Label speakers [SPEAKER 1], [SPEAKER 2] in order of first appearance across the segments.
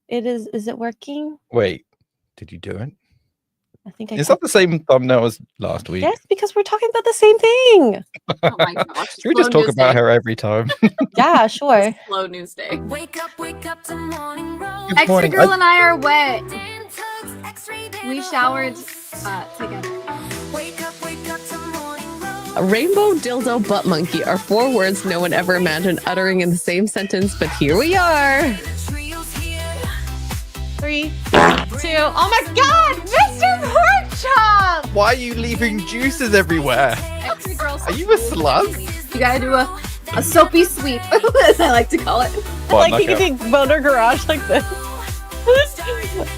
[SPEAKER 1] It is. Is it working?
[SPEAKER 2] Wait, did you do it?
[SPEAKER 1] I think I.
[SPEAKER 2] Is that the same thumbnail as last week?
[SPEAKER 1] Yes, because we're talking about the same thing.
[SPEAKER 3] Oh my gosh.
[SPEAKER 2] Should we just talk about her every time?
[SPEAKER 1] Yeah, sure.
[SPEAKER 3] Slow news day.
[SPEAKER 4] Wake up to morning roll.
[SPEAKER 2] Good
[SPEAKER 3] Extra
[SPEAKER 2] morning.
[SPEAKER 3] Girl and I are wet.
[SPEAKER 4] X-ray
[SPEAKER 3] We showered together.
[SPEAKER 4] Wake up to morning roll.
[SPEAKER 5] A rainbow, dildo, butt monkey are 4 words no one ever imagined uttering in the same sentence, but here we are.
[SPEAKER 4] Trio's here.
[SPEAKER 1] 3, 2. Oh my God, Mr. Porkchop!
[SPEAKER 2] Why are you leaving juices everywhere?
[SPEAKER 3] Extra Girl.
[SPEAKER 2] Are you a slug?
[SPEAKER 3] You gotta do a soapy sweep, as I like to call it.
[SPEAKER 1] Like he can do Boner Garage like this.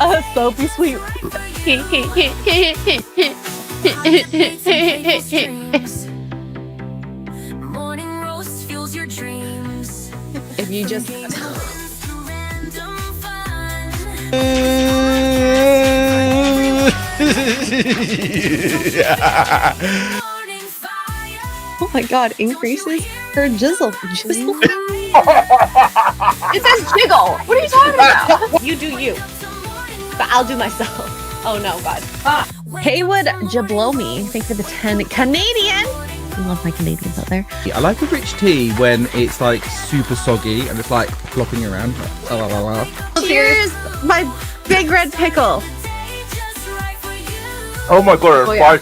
[SPEAKER 1] A soapy sweep.
[SPEAKER 4] Morning roast fuels your dreams.
[SPEAKER 5] If you just
[SPEAKER 4] Random fun. Morning fire.
[SPEAKER 5] oh my god, increases her jizzle.
[SPEAKER 3] It says jiggle. What are you talking about?
[SPEAKER 1] You do you, but I'll do myself. Oh no, God.
[SPEAKER 5] Haywood Jablomi, thank you for the 10 Canadian. I love my Canadians out there.
[SPEAKER 6] I like a rich tea when it's like super soggy and it's like flopping around.
[SPEAKER 1] Cheers, my big red pickle.
[SPEAKER 4] Just right for you.
[SPEAKER 2] Oh my god,
[SPEAKER 3] Oh, yeah.
[SPEAKER 2] it.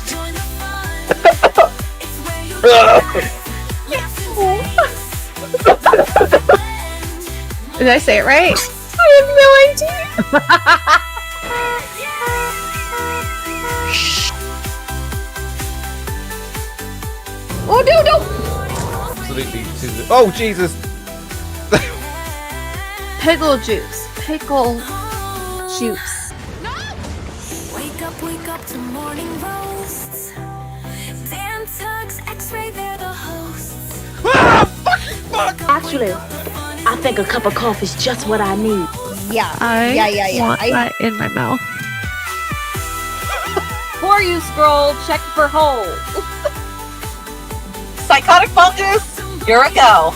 [SPEAKER 4] Join the fun. It's where you
[SPEAKER 1] Did I say it right?
[SPEAKER 3] I have no idea. Oh no!
[SPEAKER 2] Absolutely. Oh Jesus!
[SPEAKER 3] Pickle juice. Pickle juice.
[SPEAKER 4] Wake up to morning roasts. Dan Tuggs, Xray, they're the hosts.
[SPEAKER 7] Actually, I think a cup of coffee is just what I need.
[SPEAKER 1] Yeah.
[SPEAKER 5] Want that in my mouth.
[SPEAKER 3] Before you scroll, check for holes.
[SPEAKER 1] Psychotic focus. Here we go.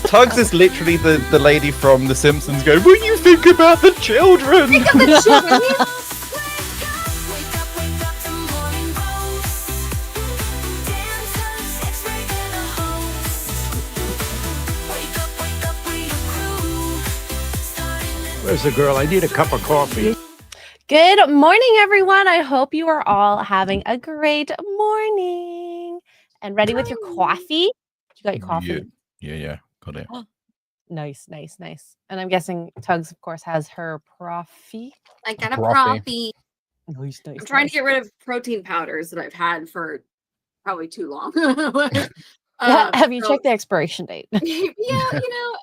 [SPEAKER 2] Tuggs is literally the lady from The Simpsons going, "Will you think about the children?"
[SPEAKER 4] Wake up to morning roasts. Dan Tuggs, Xray, they're the hosts. Wake up, we your crew. Starting
[SPEAKER 8] Where's the girl? I need a cup of coffee.
[SPEAKER 1] Good morning, everyone. I hope you are all having a great morning and ready with your coffee. You got your coffee?
[SPEAKER 2] Yeah. Got it.
[SPEAKER 1] Nice. And I'm guessing Tuggs, of course, has her profi.
[SPEAKER 3] I got a
[SPEAKER 2] Frothy.
[SPEAKER 3] proppy.
[SPEAKER 1] Nice.
[SPEAKER 3] I'm trying to get rid of protein powders that I've had for probably too long.
[SPEAKER 1] Have you
[SPEAKER 3] so-
[SPEAKER 1] checked the expiration date?
[SPEAKER 3] Yeah,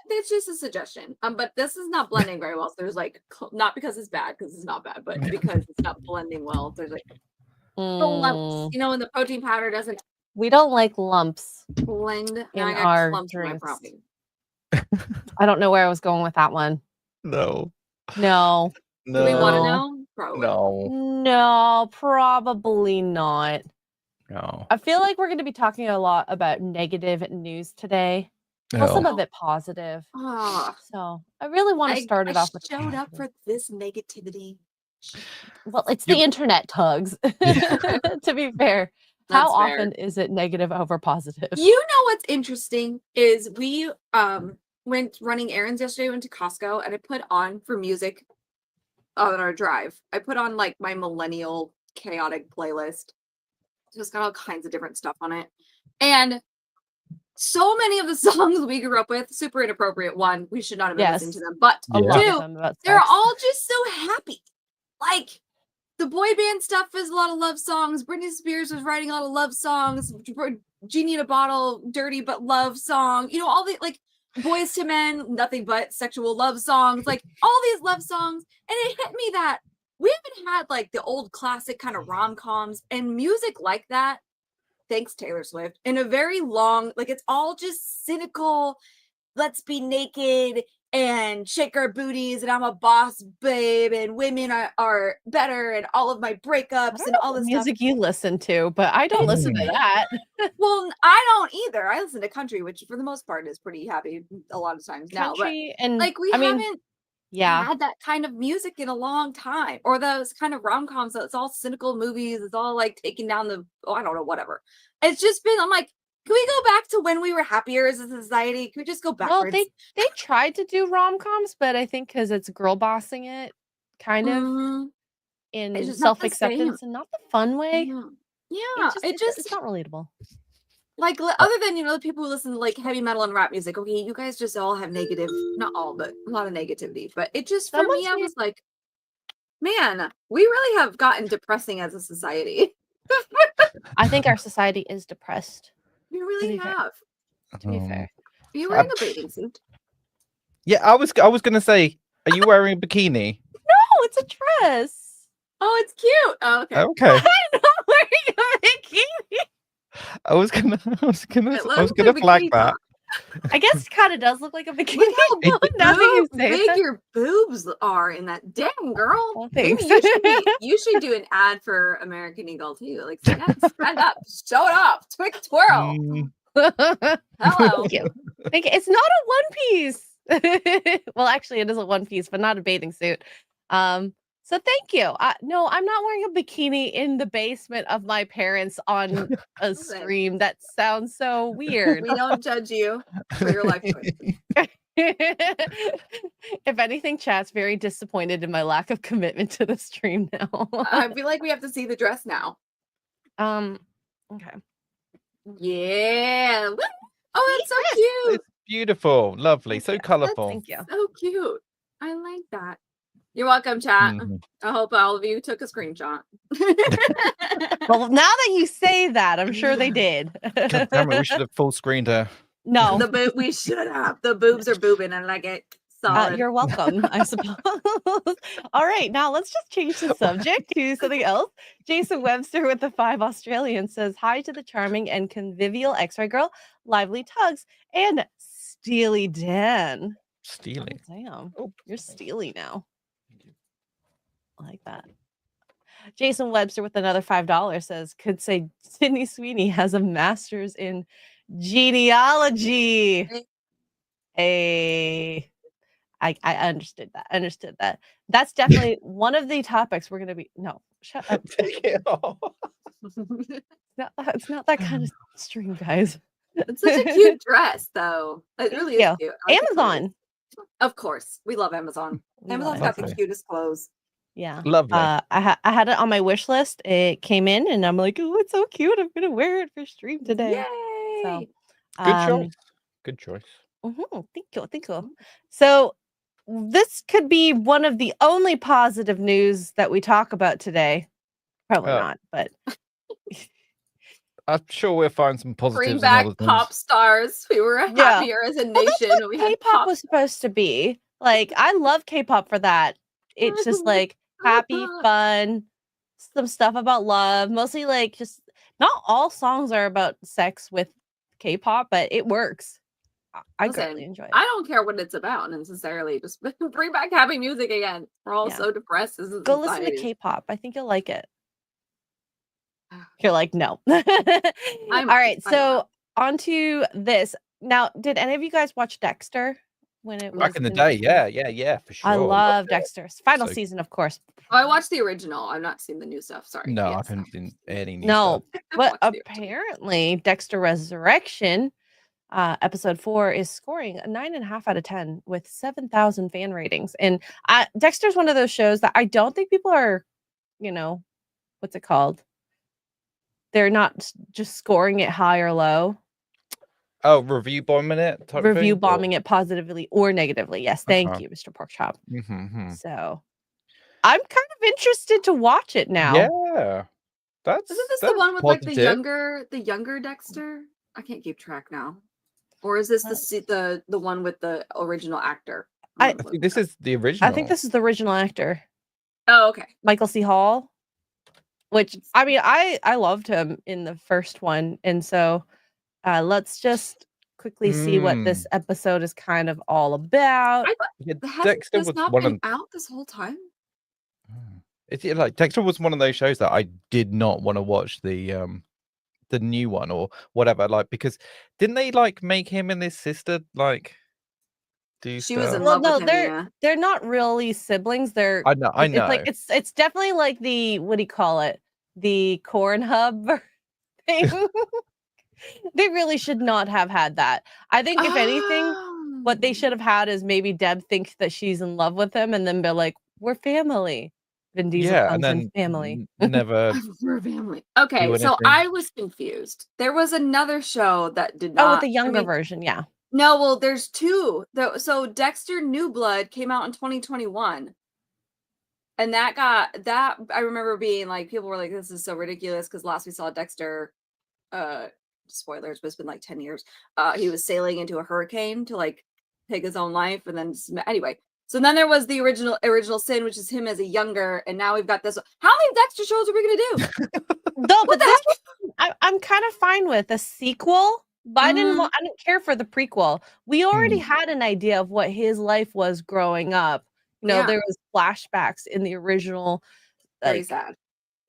[SPEAKER 3] that's just a suggestion. But this is not blending very well. So there's like, not because it's bad, because it's not bad, but because it's not blending well. There's like little lumps, and the protein powder doesn't
[SPEAKER 1] We don't like lumps.
[SPEAKER 3] blend.
[SPEAKER 1] In
[SPEAKER 3] And I got
[SPEAKER 1] our
[SPEAKER 3] clumps in my
[SPEAKER 1] drinks.
[SPEAKER 3] proppy.
[SPEAKER 1] I don't know where I was going with that one.
[SPEAKER 2] No.
[SPEAKER 1] No.
[SPEAKER 3] Do we want to
[SPEAKER 1] No.
[SPEAKER 3] know? Probably.
[SPEAKER 1] No, probably not.
[SPEAKER 2] No.
[SPEAKER 1] I feel like we're going to be talking a lot about negative news today. Well, some
[SPEAKER 2] No.
[SPEAKER 1] of it positive.
[SPEAKER 3] Ah,
[SPEAKER 1] So I really want to start it
[SPEAKER 3] I
[SPEAKER 1] off with
[SPEAKER 3] showed up
[SPEAKER 1] positive.
[SPEAKER 3] for this negativity.
[SPEAKER 1] Well, it's the internet, Tuggs. To be fair, how
[SPEAKER 3] That's fair.
[SPEAKER 1] often is it negative over positive?
[SPEAKER 3] You know what's interesting is we went running errands yesterday, went to Costco, and I put on for music on our drive. I put on like my millennial chaotic playlist. So it's got all kinds of different stuff on it. And so many of the songs we grew up with, super inappropriate. One, we should not have been
[SPEAKER 1] Yes.
[SPEAKER 3] listening to them. But
[SPEAKER 1] A lot of
[SPEAKER 3] two,
[SPEAKER 1] them about
[SPEAKER 3] they're
[SPEAKER 1] sex.
[SPEAKER 3] all just so happy. Like the boy band stuff is a lot of love songs. Britney Spears was writing a lot of love songs. Genie in a Bottle, dirty but love song. All the like Boys to Men, nothing but sexual love songs. Like all these love songs, and it hit me that we haven't had like the old classic kind of rom-coms and music like that. Thanks, Taylor Swift. In a very long, like it's all just cynical. Let's be naked. and shake our booties and I'm a boss babe and women are better and all of my breakups and all this
[SPEAKER 1] music
[SPEAKER 3] stuff.
[SPEAKER 1] you listen to, but I don't listen to that.
[SPEAKER 3] Well, I don't either. I listen to country, which for the most part is pretty happy a lot of times now. But
[SPEAKER 1] Country and
[SPEAKER 3] like we
[SPEAKER 1] I mean,
[SPEAKER 3] haven't
[SPEAKER 1] yeah.
[SPEAKER 3] had that kind of music in a long time, or those kind of rom-coms. It's all cynical movies. It's all like taking down the I don't know, whatever. It's just been. I'm like, can we go back to when we were happier as a society? Can we just go
[SPEAKER 1] Well,
[SPEAKER 3] backwards?
[SPEAKER 1] they tried to do rom-coms, but I think because it's girl bossing it, kind of
[SPEAKER 3] Mhm.
[SPEAKER 1] in
[SPEAKER 3] It's just not the
[SPEAKER 1] self-acceptance
[SPEAKER 3] same.
[SPEAKER 1] and not the fun way.
[SPEAKER 3] Mhm. Yeah,
[SPEAKER 1] It's not relatable.
[SPEAKER 3] like other than the people who listen to like heavy metal and rap music. Okay, you guys just all have negative, not all, but a lot of negativity. But it just for
[SPEAKER 1] Someone's
[SPEAKER 3] me, I was like, man, we really have gotten depressing as a society.
[SPEAKER 1] I think our society is depressed.
[SPEAKER 3] We really
[SPEAKER 1] be fair.
[SPEAKER 3] have.
[SPEAKER 1] To be fair,
[SPEAKER 3] You were in a bathing suit.
[SPEAKER 2] Yeah, I was gonna say, are you wearing a bikini?
[SPEAKER 1] no, it's a dress.
[SPEAKER 3] Oh, it's cute. Oh, okay.
[SPEAKER 2] Okay.
[SPEAKER 1] I'm not wearing a bikini.
[SPEAKER 2] I was gonna
[SPEAKER 3] It looks like
[SPEAKER 2] flag
[SPEAKER 3] bikini
[SPEAKER 2] that.
[SPEAKER 3] top.
[SPEAKER 1] I guess it kind of does look like a bikini.
[SPEAKER 3] Look
[SPEAKER 1] Now
[SPEAKER 3] how
[SPEAKER 1] that you say
[SPEAKER 3] big
[SPEAKER 1] that.
[SPEAKER 3] your boobs are in that. Damn, girl.
[SPEAKER 1] Well,
[SPEAKER 3] Maybe
[SPEAKER 1] thanks.
[SPEAKER 3] you should do an ad for American Eagle too. Like stand up, show it off, twirl.
[SPEAKER 2] Mm,
[SPEAKER 3] Hello.
[SPEAKER 1] Thank you. Thank you. It's not a one piece. Well, actually, it is a one piece, but not a bathing suit. So thank you. No, I'm not wearing a bikini in the basement of my parents on a
[SPEAKER 3] Listen.
[SPEAKER 1] stream. That sounds so weird.
[SPEAKER 3] We don't judge you for your life choices.
[SPEAKER 1] If anything, chat's very disappointed in my lack of commitment to the stream now.
[SPEAKER 3] I feel like we have to see the dress now.
[SPEAKER 1] Okay.
[SPEAKER 3] Yeah. Oh, that's so cute.
[SPEAKER 2] It's beautiful, lovely, so colourful.
[SPEAKER 1] Thank you.
[SPEAKER 3] So cute. I like that. You're welcome, chat.
[SPEAKER 2] Mhm.
[SPEAKER 3] I hope all of you took a screenshot.
[SPEAKER 1] Well, now that you say that, I'm sure they did.
[SPEAKER 2] God damn it, we should have full screened her.
[SPEAKER 1] No.
[SPEAKER 3] The boob we should have. The boobs are boobing. I like it. Solid.
[SPEAKER 1] You're welcome, I suppose. All right, now let's just change the subject to something else. Jason Webster with the 5 Australian says hi to the charming and convivial Xray Girl, lively Tuggs, and Steely Dan.
[SPEAKER 2] Stealing.
[SPEAKER 1] Oh, damn, you're steely now. I like that. Jason Webster with another $5 says, could say Sydney Sweeney has a master's in genealogy. Hey. I understood that. That's definitely one of the topics we're going to be. No, shut up.
[SPEAKER 2] Take it off.
[SPEAKER 1] It's not that kind of stream, guys.
[SPEAKER 3] It's such a cute dress, though. It really is cute. I like the
[SPEAKER 1] Amazon.
[SPEAKER 3] colors. Of course. We love Amazon.
[SPEAKER 1] We
[SPEAKER 3] Amazon's
[SPEAKER 1] love
[SPEAKER 3] got the
[SPEAKER 2] Lovely.
[SPEAKER 3] cutest clothes.
[SPEAKER 1] Yeah.
[SPEAKER 2] Lovely.
[SPEAKER 1] I had it on my wish list. It came in and I'm like, oh, it's so cute. I'm going to wear it for stream today.
[SPEAKER 3] Yay!
[SPEAKER 1] So,
[SPEAKER 2] Good choice. Good choice.
[SPEAKER 1] Thank you. So this could be one of the only positive news that we talk about today. Probably not, but
[SPEAKER 2] I'm sure we'll find some positives.
[SPEAKER 3] Bring
[SPEAKER 2] in
[SPEAKER 3] back
[SPEAKER 2] other
[SPEAKER 3] pop
[SPEAKER 2] things.
[SPEAKER 3] stars. We were happier as a
[SPEAKER 1] well, that's
[SPEAKER 3] nation.
[SPEAKER 1] what
[SPEAKER 3] We had
[SPEAKER 1] K-pop
[SPEAKER 3] pop
[SPEAKER 1] was supposed to be. Like, I love K-pop for that. It's just like happy, fun, some stuff about love. Mostly like just not all songs are about sex with K-pop, but it works. I
[SPEAKER 3] Listen,
[SPEAKER 1] greatly enjoy it.
[SPEAKER 3] I don't care what it's about necessarily. Just bring back happy music again. We're all
[SPEAKER 1] Yeah.
[SPEAKER 3] so depressed as a
[SPEAKER 1] Go listen to
[SPEAKER 3] society.
[SPEAKER 1] K-pop. I think you'll like it. You're like, no. All
[SPEAKER 3] I'm-
[SPEAKER 1] right,
[SPEAKER 3] I
[SPEAKER 1] so on to this. Now, did any of you guys watch Dexter when it was
[SPEAKER 2] Back in the day, yeah, for sure.
[SPEAKER 1] I love
[SPEAKER 2] Loved it.
[SPEAKER 1] Dexter's final
[SPEAKER 2] So-
[SPEAKER 1] season, of course.
[SPEAKER 3] Oh, I watched the original. I've not seen the new stuff. Sorry.
[SPEAKER 2] No, I
[SPEAKER 3] Yes.
[SPEAKER 2] haven't seen any new
[SPEAKER 1] No,
[SPEAKER 2] stuff.
[SPEAKER 1] but
[SPEAKER 3] Watched the original.
[SPEAKER 1] apparently Dexter Resurrection, episode 4 is scoring a 9.5 out of 10 with 7,000 fan ratings. And Dexter's one of those shows that I don't think people are, what's it called? They're not just scoring it high or low.
[SPEAKER 2] Oh, review bombing it? Type
[SPEAKER 1] Review
[SPEAKER 2] thing?
[SPEAKER 1] bombing it positively or negatively. Yes, thank
[SPEAKER 2] Uh-huh.
[SPEAKER 1] you, Mr. Porkchop.
[SPEAKER 2] Mm-hmm.
[SPEAKER 1] So I'm kind of interested to watch it now.
[SPEAKER 2] Yeah. That's
[SPEAKER 3] Isn't this
[SPEAKER 2] that's
[SPEAKER 3] the one with like
[SPEAKER 2] positive.
[SPEAKER 3] the younger Dexter? I can't keep track now. Or is this the one with the original actor?
[SPEAKER 1] I
[SPEAKER 2] I think this is the original.
[SPEAKER 1] I think this is the original actor,
[SPEAKER 3] Oh, okay.
[SPEAKER 1] Michael C. Hall. Which I loved him in the first one, and so let's just quickly see what this episode is kind of all about.
[SPEAKER 2] Yeah,
[SPEAKER 3] Has
[SPEAKER 2] Dexter
[SPEAKER 3] this
[SPEAKER 2] was
[SPEAKER 3] not
[SPEAKER 2] one
[SPEAKER 3] been
[SPEAKER 2] of
[SPEAKER 3] out this whole time?
[SPEAKER 2] it's like Dexter was one of those shows that I did not want to watch the new one or whatever, like, because didn't they like make him and his sister like do
[SPEAKER 3] She was in
[SPEAKER 2] stuff?
[SPEAKER 1] Well,
[SPEAKER 3] love
[SPEAKER 1] no,
[SPEAKER 3] with him,
[SPEAKER 1] they're not really siblings. They're
[SPEAKER 2] I know,
[SPEAKER 1] it's like it's definitely like the what do you call it? The corn hub thing. They really should not have had that. I think if anything, what they should have had is maybe Deb think that she's in love with him and then be like, we're family. Vin Diesel
[SPEAKER 2] yeah,
[SPEAKER 1] comes
[SPEAKER 2] and
[SPEAKER 1] in
[SPEAKER 2] then
[SPEAKER 1] family.
[SPEAKER 2] never
[SPEAKER 3] We're family. Okay,
[SPEAKER 2] do
[SPEAKER 3] so
[SPEAKER 2] anything.
[SPEAKER 3] I was confused. There was another show that did
[SPEAKER 1] Oh,
[SPEAKER 3] not.
[SPEAKER 1] with the younger version, yeah.
[SPEAKER 3] No, well, there's two. So Dexter New Blood came out in 2021. And that I remember being like, people were like, this is so ridiculous because last we saw Dexter, spoilers, but it's been like 10 years. He was sailing into a hurricane to like take his own life, and then anyway. So then there was the original Sin, which is him as a younger, and now we've got this. How many Dexter shows are we gonna do?
[SPEAKER 1] No, but this one, I'm kind of fine with a sequel, but I didn't care for the prequel. We already had an idea of what his life was growing up. You know, there was flashbacks in the original,
[SPEAKER 3] Very sad.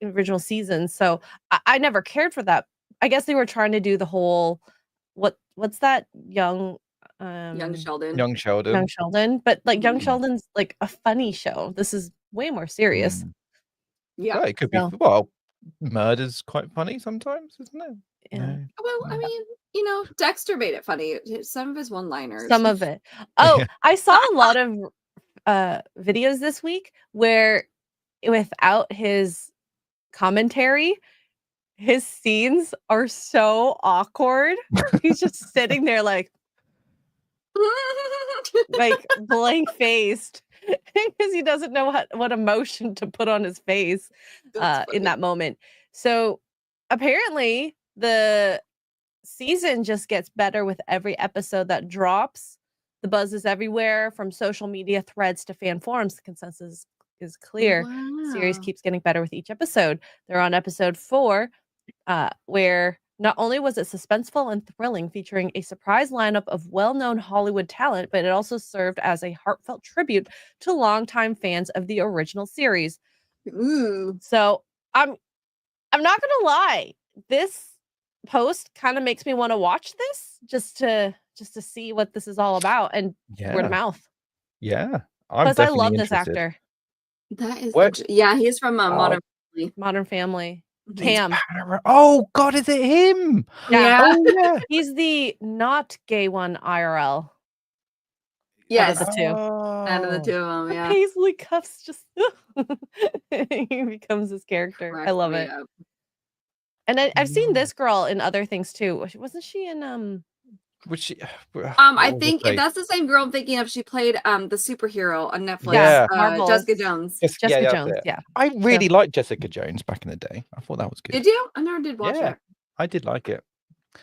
[SPEAKER 1] original season. So I never cared for that. I guess they were trying to do the whole what's that young
[SPEAKER 3] Sheldon.
[SPEAKER 2] Young Sheldon.
[SPEAKER 1] But like Young Sheldon's like a funny show. This is way more serious.
[SPEAKER 3] Yeah,
[SPEAKER 2] it could be. Well, murder's quite funny sometimes, isn't it?
[SPEAKER 1] Yeah.
[SPEAKER 2] No.
[SPEAKER 3] Well, I mean, you know, Dexter made it funny. Some of his one-liners.
[SPEAKER 1] Some of it. Oh, I saw a lot of videos this week where without his commentary, his scenes are so awkward. He's just sitting there like blank faced because he doesn't know what emotion to put on his face in that moment. So apparently the season just gets better with every episode that drops. The buzz is everywhere, from social media threads to fan forums. The consensus is clear. The series keeps getting better with each episode. They're on episode 4, where not only was it suspenseful and thrilling, featuring a surprise lineup of well-known Hollywood talent, but it also served as a heartfelt tribute to longtime fans of the original series.
[SPEAKER 3] Ooh.
[SPEAKER 1] So I'm not gonna lie, this post kind of makes me want to watch this just to see what this is all about, and word of mouth.
[SPEAKER 2] Yeah,
[SPEAKER 1] Plus, I love this actor.
[SPEAKER 3] That is, yeah, he's from
[SPEAKER 1] Modern Family. Cam.
[SPEAKER 2] Oh God, is it him?
[SPEAKER 1] Yeah.
[SPEAKER 2] Oh, yeah.
[SPEAKER 1] He's the not gay one IRL.
[SPEAKER 3] Yes,
[SPEAKER 1] out of the two.
[SPEAKER 3] Out of the two of them, yeah.
[SPEAKER 1] Paisley Cuffs just he becomes this character. I love it. And I've seen this girl in other things too. Wasn't she in
[SPEAKER 2] Which
[SPEAKER 3] I think that's the same girl I'm thinking of. She played the superhero on Netflix.
[SPEAKER 1] Yeah,
[SPEAKER 3] Jessica Jones.
[SPEAKER 1] Jessica Jones. Yeah.
[SPEAKER 2] I really liked Jessica Jones back in the day. I thought that was good.
[SPEAKER 3] Did you? I never did watch it.
[SPEAKER 2] I did like it.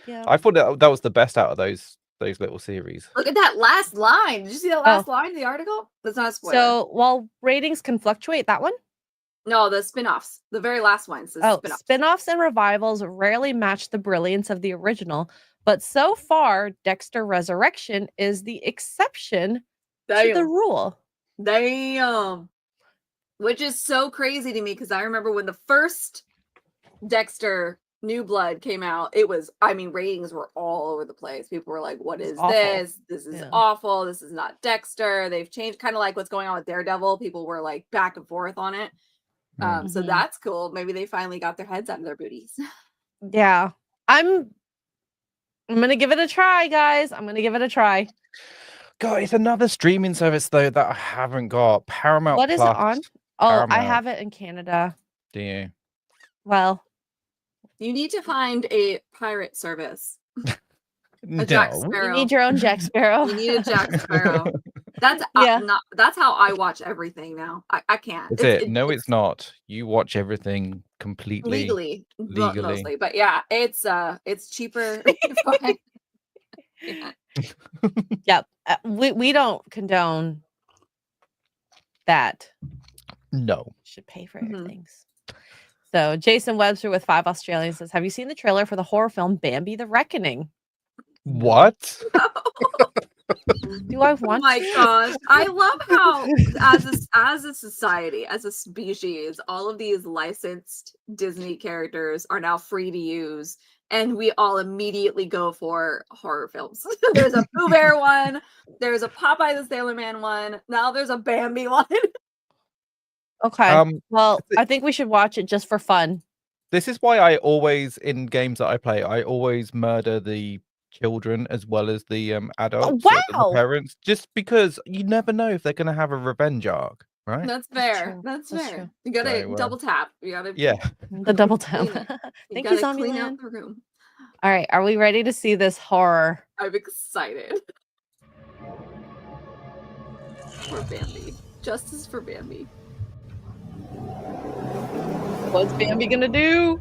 [SPEAKER 1] Yeah.
[SPEAKER 2] I thought that was the best out of those little series.
[SPEAKER 3] Look at that last line. Did you see that last line in the article? That's not a spoiler.
[SPEAKER 1] So while ratings can fluctuate, that one?
[SPEAKER 3] No, the spin-offs. The very last ones.
[SPEAKER 1] Spin-offs and revivals rarely match the brilliance of the original. But so far, Dexter Resurrection is the exception to the rule.
[SPEAKER 3] Damn. Which is so crazy to me because I remember when the first Dexter New Blood came out, it was, I mean, ratings were all over the place. People were like, what is this? This is awful. This is not Dexter. They've changed, kind of like what's going on with Daredevil. People were like back and forth on it. So that's cool. Maybe they finally got their heads out of their booties.
[SPEAKER 1] Yeah. I'm gonna give it a try, guys. I'm gonna give it a try.
[SPEAKER 2] God, it's another streaming service though that I haven't got. Paramount.
[SPEAKER 1] What is
[SPEAKER 2] Plus.
[SPEAKER 1] it on? Oh,
[SPEAKER 2] Paramount.
[SPEAKER 1] I have it in Canada.
[SPEAKER 2] Do you?
[SPEAKER 1] Well,
[SPEAKER 3] you need to find a pirate service.
[SPEAKER 2] No.
[SPEAKER 3] Jack Sparrow.
[SPEAKER 1] You need your own Jack Sparrow.
[SPEAKER 3] You need a Jack Sparrow. That's that's how I watch everything now. I can't.
[SPEAKER 2] It's not. You watch everything completely
[SPEAKER 3] legally. Mostly. But yeah, it's cheaper.
[SPEAKER 1] Yep. We don't condone that.
[SPEAKER 2] No.
[SPEAKER 1] Should pay for things. So Jason Webster with 5 Australians says, have you seen the trailer for the horror film Bambi the Reckoning?
[SPEAKER 2] What?
[SPEAKER 1] Do I
[SPEAKER 3] Oh
[SPEAKER 1] want
[SPEAKER 3] my
[SPEAKER 1] to?
[SPEAKER 3] gosh. I love how as a society, as a species, all of these licensed Disney characters are now free to use, and we all immediately go for horror films. There's a Pooh Bear one, there's a Popeye the Sailor Man one, now there's a Bambi one.
[SPEAKER 1] Okay. Well,
[SPEAKER 2] th-
[SPEAKER 1] I think we should watch it just for fun.
[SPEAKER 2] This is why I always, in games that I play, I always murder the children as well as the adults, the
[SPEAKER 1] wow.
[SPEAKER 2] parents, just because you never know if they're going to have a revenge arc, right?
[SPEAKER 3] That's
[SPEAKER 1] That's
[SPEAKER 3] fair.
[SPEAKER 1] true.
[SPEAKER 3] That's
[SPEAKER 1] That's
[SPEAKER 3] fair.
[SPEAKER 1] true.
[SPEAKER 3] You gotta
[SPEAKER 2] So,
[SPEAKER 3] double tap. You gotta
[SPEAKER 2] Yeah.
[SPEAKER 1] The double tap.
[SPEAKER 3] clean it. You
[SPEAKER 1] Thank you,
[SPEAKER 3] gotta clean out
[SPEAKER 1] Zombieland.
[SPEAKER 3] the room.
[SPEAKER 1] All right, are we ready to see this horror?
[SPEAKER 3] I'm excited. For Bambi. Justice for Bambi.
[SPEAKER 1] What's Bambi gonna do?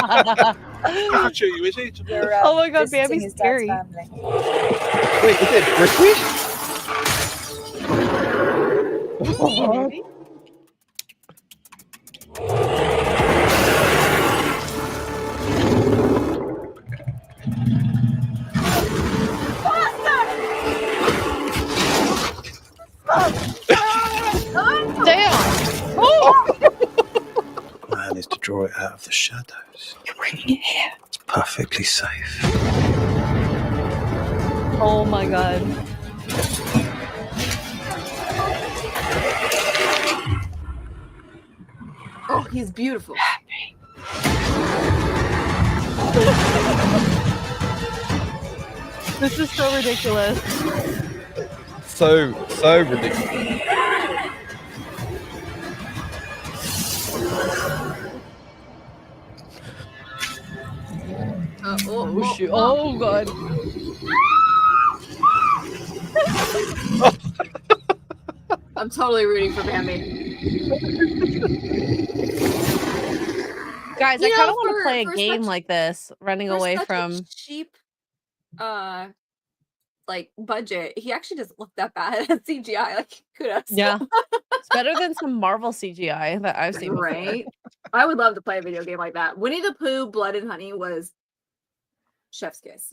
[SPEAKER 8] I'll show you, is it?
[SPEAKER 1] Oh my god, Bambi's scary.
[SPEAKER 2] Wait, is it British?
[SPEAKER 1] Maybe? Damn! Oh!
[SPEAKER 8] Plan is to draw it out of the shadows. You're bringing it here. It's perfectly safe.
[SPEAKER 1] Oh my god.
[SPEAKER 3] Oh, he's beautiful.
[SPEAKER 1] This is so ridiculous.
[SPEAKER 2] So ridiculous.
[SPEAKER 1] Oh shoot. Oh god.
[SPEAKER 3] I'm totally rooting for Bambi.
[SPEAKER 1] Guys,
[SPEAKER 3] You
[SPEAKER 1] I kind
[SPEAKER 3] know,
[SPEAKER 1] of want to
[SPEAKER 3] for-
[SPEAKER 1] play a
[SPEAKER 3] for
[SPEAKER 1] game
[SPEAKER 3] such-
[SPEAKER 1] like this, running
[SPEAKER 3] For
[SPEAKER 1] away
[SPEAKER 3] such a
[SPEAKER 1] from.
[SPEAKER 3] cheap like budget, he actually doesn't look that bad at CGI. Like kudos.
[SPEAKER 1] Yeah. It's better than some Marvel CGI that I've seen before.
[SPEAKER 3] Right. I would love to play a video game like that. Winnie the Pooh, Blood and Honey was chef's kiss.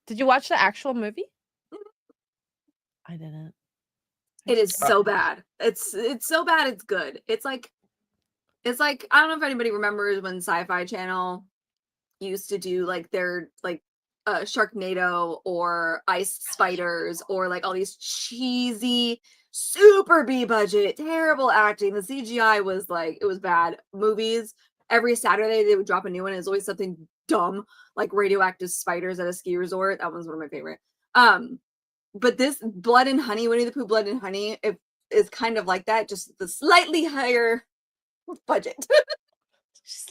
[SPEAKER 1] Did you watch the actual movie? I didn't.
[SPEAKER 3] It is so bad. It's so bad it's good. It's like I don't know if anybody remembers when Sci-Fi Channel used to do like their like Sharknado or Ice Spiders or like all these cheesy super B budget terrible acting. The CGI was like it was bad. Movies every Saturday they would drop a new one. It's always something dumb like radioactive spiders at a ski resort. That was one of my favorite. But this Blood and Honey, Winnie the Pooh Blood and Honey, it is kind of like that, just the slightly higher budget.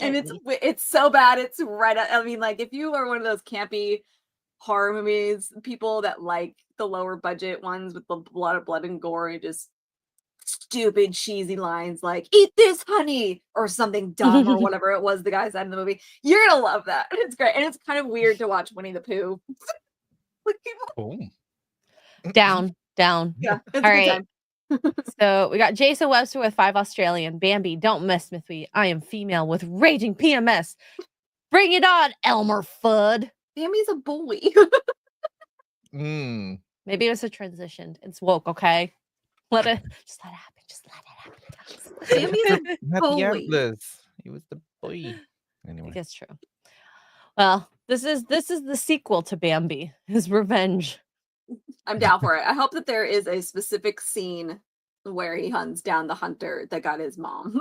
[SPEAKER 3] And it's so bad. It's right. I mean, like if you are one of those campy horror movies, people that like the lower budget ones with the lot of blood and gore and just stupid cheesy lines like "eat this, honey" or something dumb or whatever it was the guy said in the movie, you're gonna love that. It's great, and it's kind of weird to watch Winnie the Pooh. Like people.
[SPEAKER 2] Cool.
[SPEAKER 1] Down.
[SPEAKER 3] Yeah, it's
[SPEAKER 1] All
[SPEAKER 3] a good
[SPEAKER 1] right.
[SPEAKER 3] time.
[SPEAKER 1] So we got Jason Webster with 5 Australian. Bambi, don't mess with me. I am female with raging PMS. Bring it on, Elmer Fudd.
[SPEAKER 3] Bambi's a boy.
[SPEAKER 2] Mm.
[SPEAKER 1] Maybe it was a transition. It's woke, okay? Just let it happen. Just let it happen.
[SPEAKER 3] Bambi's a
[SPEAKER 2] He had the
[SPEAKER 3] boy.
[SPEAKER 2] antlers. He was the boy.
[SPEAKER 1] I
[SPEAKER 2] Anyway.
[SPEAKER 1] think it's true. Well, this is the sequel to Bambi, his revenge.
[SPEAKER 3] I'm down for it. I hope that there is a specific scene where he hunts down the hunter that got his mom.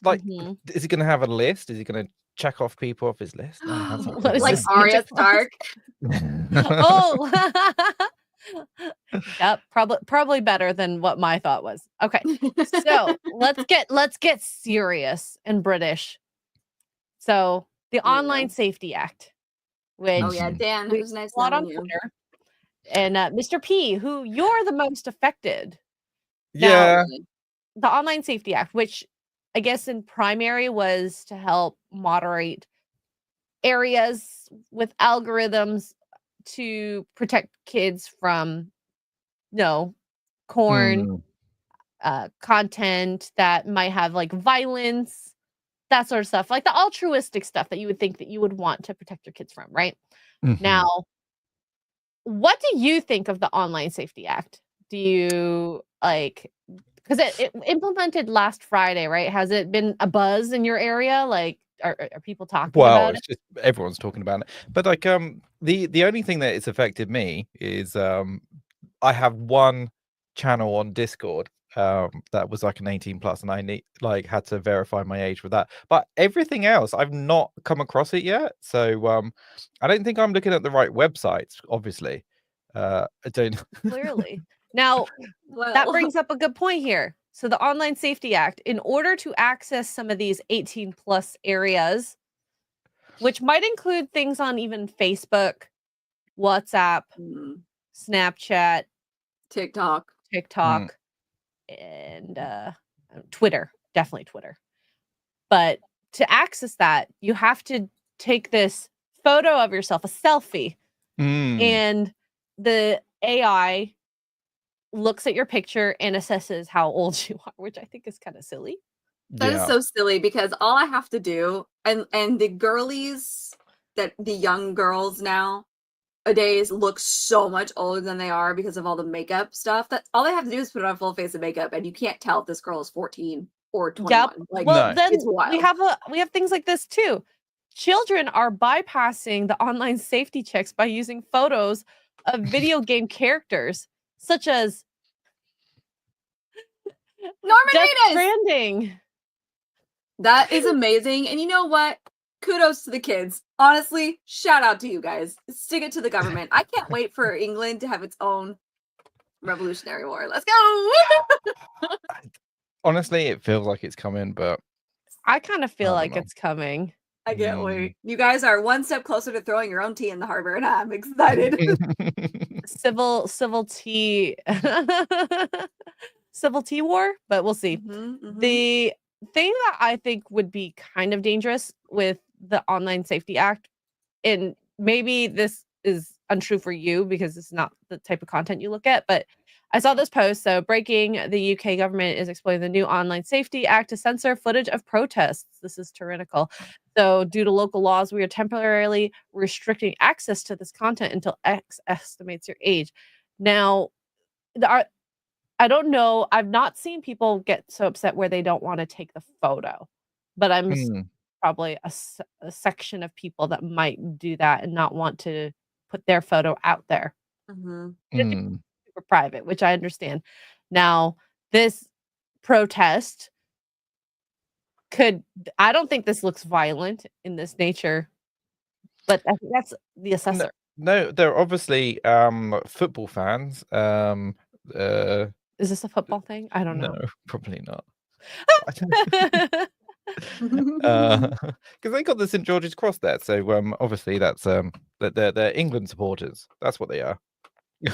[SPEAKER 2] Like,
[SPEAKER 1] Mhm.
[SPEAKER 2] is he going to have a list? Is he going to check off people off his list? No, he hasn't.
[SPEAKER 1] What is
[SPEAKER 3] like
[SPEAKER 1] this?
[SPEAKER 3] Arya
[SPEAKER 1] Santa Claus?
[SPEAKER 3] Stark.
[SPEAKER 1] Oh, yep, probably better than what my thought was. Okay, so let's get serious and British. So the
[SPEAKER 3] Yeah.
[SPEAKER 1] Online Safety Act, which
[SPEAKER 3] Oh yeah, Dan, it
[SPEAKER 1] we
[SPEAKER 3] was nice
[SPEAKER 1] a lot on
[SPEAKER 3] knowing you.
[SPEAKER 1] Twitter, and Mr. P, who you're the most affected.
[SPEAKER 2] Yeah.
[SPEAKER 1] The Online Safety Act, which I guess in primary was to help moderate areas with algorithms to protect kids from, corn, content that might have like violence, that sort of stuff, like the altruistic stuff that you would think that you would want to protect your kids from, right?
[SPEAKER 2] Mhm.
[SPEAKER 1] Now, what do you think of the Online Safety Act? Do you like, because it implemented last Friday, right? Has it been a buzz in your area? Like, are people talking
[SPEAKER 2] Well,
[SPEAKER 1] about
[SPEAKER 2] it's
[SPEAKER 1] it?
[SPEAKER 2] just everyone's talking about it. But like the only thing that it's affected me is I have one channel on Discord that was like an 18 plus, and I had to verify my age with that. But everything else I've not come across it yet. So I don't think I'm looking at the right websites, obviously. I don't
[SPEAKER 1] Clearly. Now,
[SPEAKER 3] Well,
[SPEAKER 1] that brings up a good point here. So the Online Safety Act, in order to access some of these 18 plus areas, which might include things on even Facebook, WhatsApp,
[SPEAKER 3] mm,
[SPEAKER 1] Snapchat,
[SPEAKER 3] TikTok.
[SPEAKER 1] TikTok, and Twitter, definitely Twitter. But to access that, you have to take this photo of yourself, a selfie, and the AI looks at your picture and assesses how old you are, which I think is kind of silly.
[SPEAKER 3] That is
[SPEAKER 2] yeah.
[SPEAKER 3] so silly because all I have to do, and the girlies, that the young girls nowadays look so much older than they are because of all the makeup stuff, that all they have to do is put on a full face of makeup and you can't tell if this girl is 14 or 21.
[SPEAKER 1] Yep.
[SPEAKER 3] Like,
[SPEAKER 1] Well,
[SPEAKER 2] No.
[SPEAKER 1] then
[SPEAKER 3] it's wild.
[SPEAKER 1] we have things like this too. Children are bypassing the online safety checks by using photos of video game characters, such as
[SPEAKER 3] Norman
[SPEAKER 1] Death
[SPEAKER 3] Reedus!
[SPEAKER 1] Stranding.
[SPEAKER 3] That is amazing. And you know what? Kudos to the kids. Honestly, shout out to you guys. Stick it to the government. I can't wait for England to have its own Revolutionary War. Let's go!
[SPEAKER 2] Honestly, it feels like it's coming, but
[SPEAKER 1] I kind of feel
[SPEAKER 2] I don't
[SPEAKER 1] like
[SPEAKER 2] know.
[SPEAKER 1] it's coming.
[SPEAKER 3] I can't wait. You guys are one step closer to throwing your own tea in the harbor, and I'm excited.
[SPEAKER 1] Civil tea civil tea war, but we'll see. The thing that I think would be kind of dangerous with the Online Safety Act, and maybe this is untrue for you because it's not the type of content you look at, but I saw this post. So, breaking, the UK government is exploring the new Online Safety Act to censor footage of protests. This is tyrannical. So, due to local laws, we are temporarily restricting access to this content until X estimates your age. Now, I don't know. I've not seen people get so upset where they don't want to take the photo, but I'm probably a section of people that might do that and not want to put their photo out there. Super private, which I understand. Now, this protest I don't think this looks violent in this nature, but I think that's the assessor.
[SPEAKER 2] No, they're obviously football fans.
[SPEAKER 1] Is this a football thing? I don't know.
[SPEAKER 2] No, probably not. Because they got the St. George's Cross there, so obviously that's they're England supporters. That's what they are.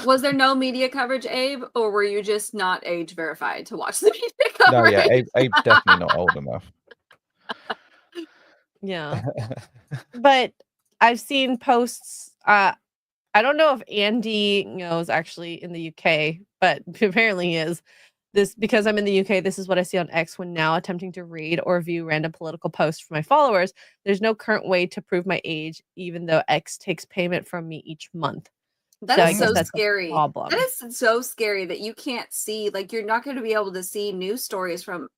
[SPEAKER 3] Was there no media coverage, Abe, or were you just not age verified to watch the media
[SPEAKER 2] No,
[SPEAKER 3] coverage?
[SPEAKER 2] yeah, Abe's definitely not old enough.
[SPEAKER 1] Yeah. But I've seen posts. I don't know if Andy knows actually in the UK, but apparently he is. This, because I'm in the UK, this is what I see on X when now attempting to read or view random political posts from my followers. There's no current way to prove my age, even though X takes payment from me each month.
[SPEAKER 3] That
[SPEAKER 1] So I
[SPEAKER 3] is
[SPEAKER 1] guess
[SPEAKER 3] so
[SPEAKER 1] that's a
[SPEAKER 3] scary.
[SPEAKER 1] problem.
[SPEAKER 3] That is so scary that you can't see, like, you're not going to be able to see news stories from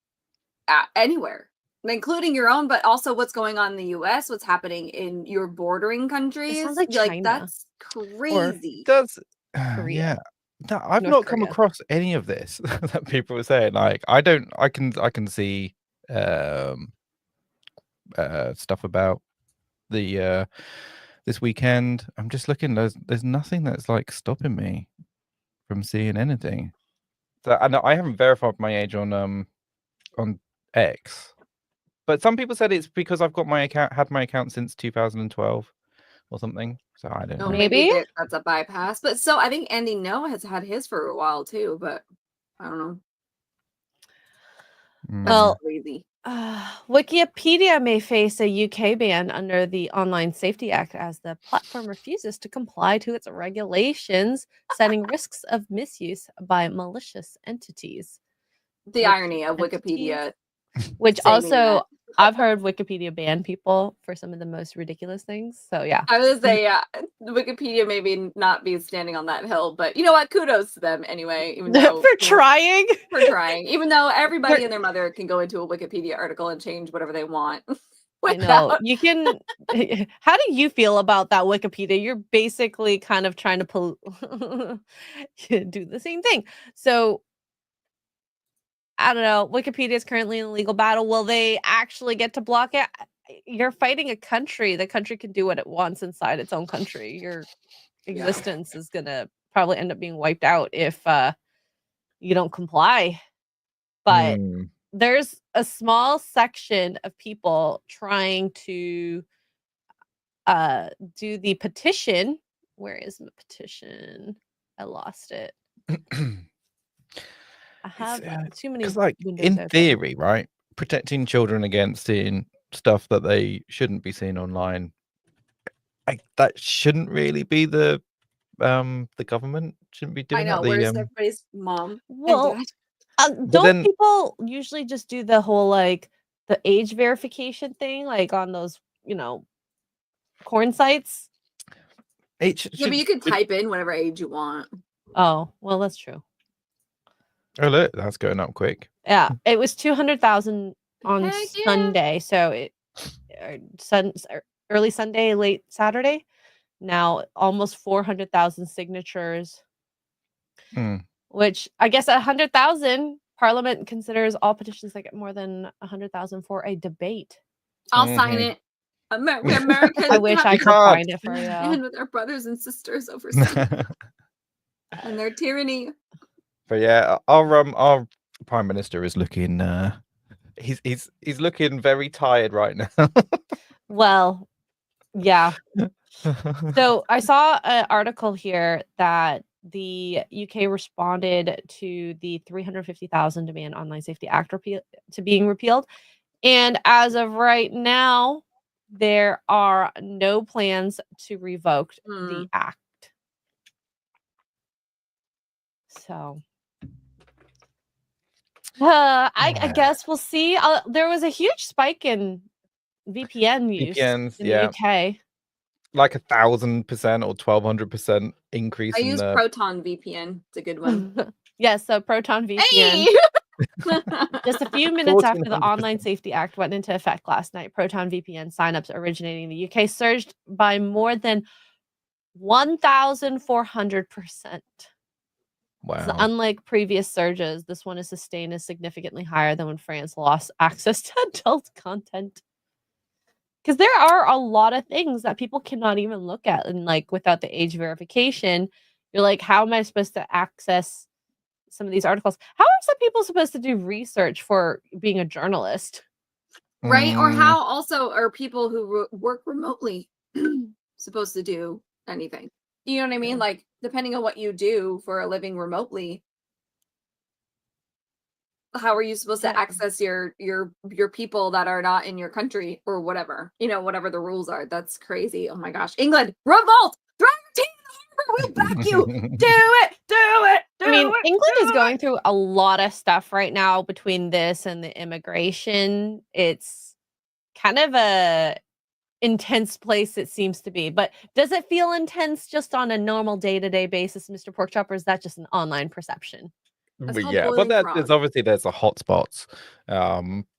[SPEAKER 3] anywhere, including your own, but also what's going on in the US, what's happening in your bordering countries.
[SPEAKER 1] sounds like
[SPEAKER 3] Like,
[SPEAKER 1] China.
[SPEAKER 3] that's crazy.
[SPEAKER 2] Does
[SPEAKER 1] Korea.
[SPEAKER 2] yeah. No, I've
[SPEAKER 1] North
[SPEAKER 2] not come
[SPEAKER 1] Korea.
[SPEAKER 2] across any of this that people are saying. Like, I can see stuff about the this weekend. I'm just looking. There's nothing that's like stopping me from seeing anything. So I haven't verified my age on X, but some people said it's because I've got had my account since 2012 or something. So I don't know.
[SPEAKER 1] Maybe?
[SPEAKER 3] That's a bypass. But so I think Andy Noah has had his for a while too, but I don't know. That's
[SPEAKER 1] Well,
[SPEAKER 3] crazy.
[SPEAKER 1] Wikipedia may face a UK ban under the Online Safety Act as the platform refuses to comply to its regulations, citing risks of misuse by malicious entities.
[SPEAKER 3] The
[SPEAKER 1] which
[SPEAKER 3] irony of
[SPEAKER 1] entities?
[SPEAKER 3] Wikipedia.
[SPEAKER 1] Which
[SPEAKER 3] saying
[SPEAKER 1] also,
[SPEAKER 3] that.
[SPEAKER 1] I've heard Wikipedia ban people for some of the most ridiculous things. So yeah,
[SPEAKER 3] I was gonna say, yeah, Wikipedia maybe not be standing on that hill, but you know what? Kudos to them anyway. Even though
[SPEAKER 1] for trying.
[SPEAKER 3] for trying, even though everybody and their mother can go into a Wikipedia article and change whatever they want.
[SPEAKER 1] I know
[SPEAKER 3] without-
[SPEAKER 1] you can. How do you feel about that Wikipedia? You're basically kind of trying to do the same thing. So I don't know. Wikipedia is currently in a legal battle. Will they actually get to block it? You're fighting a country. The country can do what it wants inside its own country. Your existence is gonna probably end up being wiped out if you don't comply. But there's a small section of people trying to do the petition. Where is the petition? I lost it. I have too many.
[SPEAKER 2] Because, like,
[SPEAKER 1] windows
[SPEAKER 2] in
[SPEAKER 1] open.
[SPEAKER 2] theory, right, protecting children against seeing stuff that they shouldn't be seeing online, that shouldn't really be the government shouldn't be doing
[SPEAKER 3] I know.
[SPEAKER 2] that.
[SPEAKER 3] Where's everybody's mom?
[SPEAKER 1] Well,
[SPEAKER 3] and dad?
[SPEAKER 1] don't people usually just do the whole like the age verification thing, like on those, corn sites?
[SPEAKER 3] Yeah, but you can type in whatever age you want.
[SPEAKER 1] Oh, well, that's true.
[SPEAKER 2] Oh, look, that's going up quick.
[SPEAKER 1] Yeah, it was 200,000 on
[SPEAKER 3] Heck yeah.
[SPEAKER 1] Sunday, so it early Sunday, late Saturday. Now almost 400,000 signatures, which I guess at 100,000, Parliament considers all petitions that get more than 100,000 for a debate.
[SPEAKER 3] I'll sign it. Americans.
[SPEAKER 1] I wish I could find it for you.
[SPEAKER 3] And with our brothers and sisters overseas and their tyranny.
[SPEAKER 2] But yeah, our prime minister is looking. He's looking very tired right now.
[SPEAKER 1] Well, yeah. So I saw an article here that the UK responded to the 350,000 demand Online Safety Act to being repealed. And as of right now, there are no plans to revoke the act. So I guess we'll see. There was a huge spike in VPN use in the UK.
[SPEAKER 2] Like 1,000% or 1,200% increase.
[SPEAKER 3] I use Proton VPN. It's a good one.
[SPEAKER 1] Yes, so Proton VPN.
[SPEAKER 3] Hey!
[SPEAKER 1] Just a few minutes after the Online Safety Act went into effect last night, Proton VPN signups originating in the UK surged by more than 1,400%.
[SPEAKER 2] Wow.
[SPEAKER 1] So unlike previous surges, this one is sustained as significantly higher than when France lost access to adult content. Because there are a lot of things that people cannot even look at, and like without the age verification, you're like, how am I supposed to access some of these articles? How are some people supposed to do research for being a journalist?
[SPEAKER 3] Right? Or how also are people who work remotely supposed to do anything? You know what I mean? Like, depending on what you do for a living remotely, how are you supposed to access your people that are not in your country or whatever? Whatever the rules are. That's crazy. Oh my gosh. England, revolt! Throw your team in the harbor! We'll back you! Do it!
[SPEAKER 1] England is going through a lot of stuff right now between this and the immigration. It's kind of a intense place, it seems to be. But does it feel intense just on a normal day-to-day basis, Mr. Porkchop, or is that just an online perception?
[SPEAKER 2] But yeah, but there's obviously the hotspots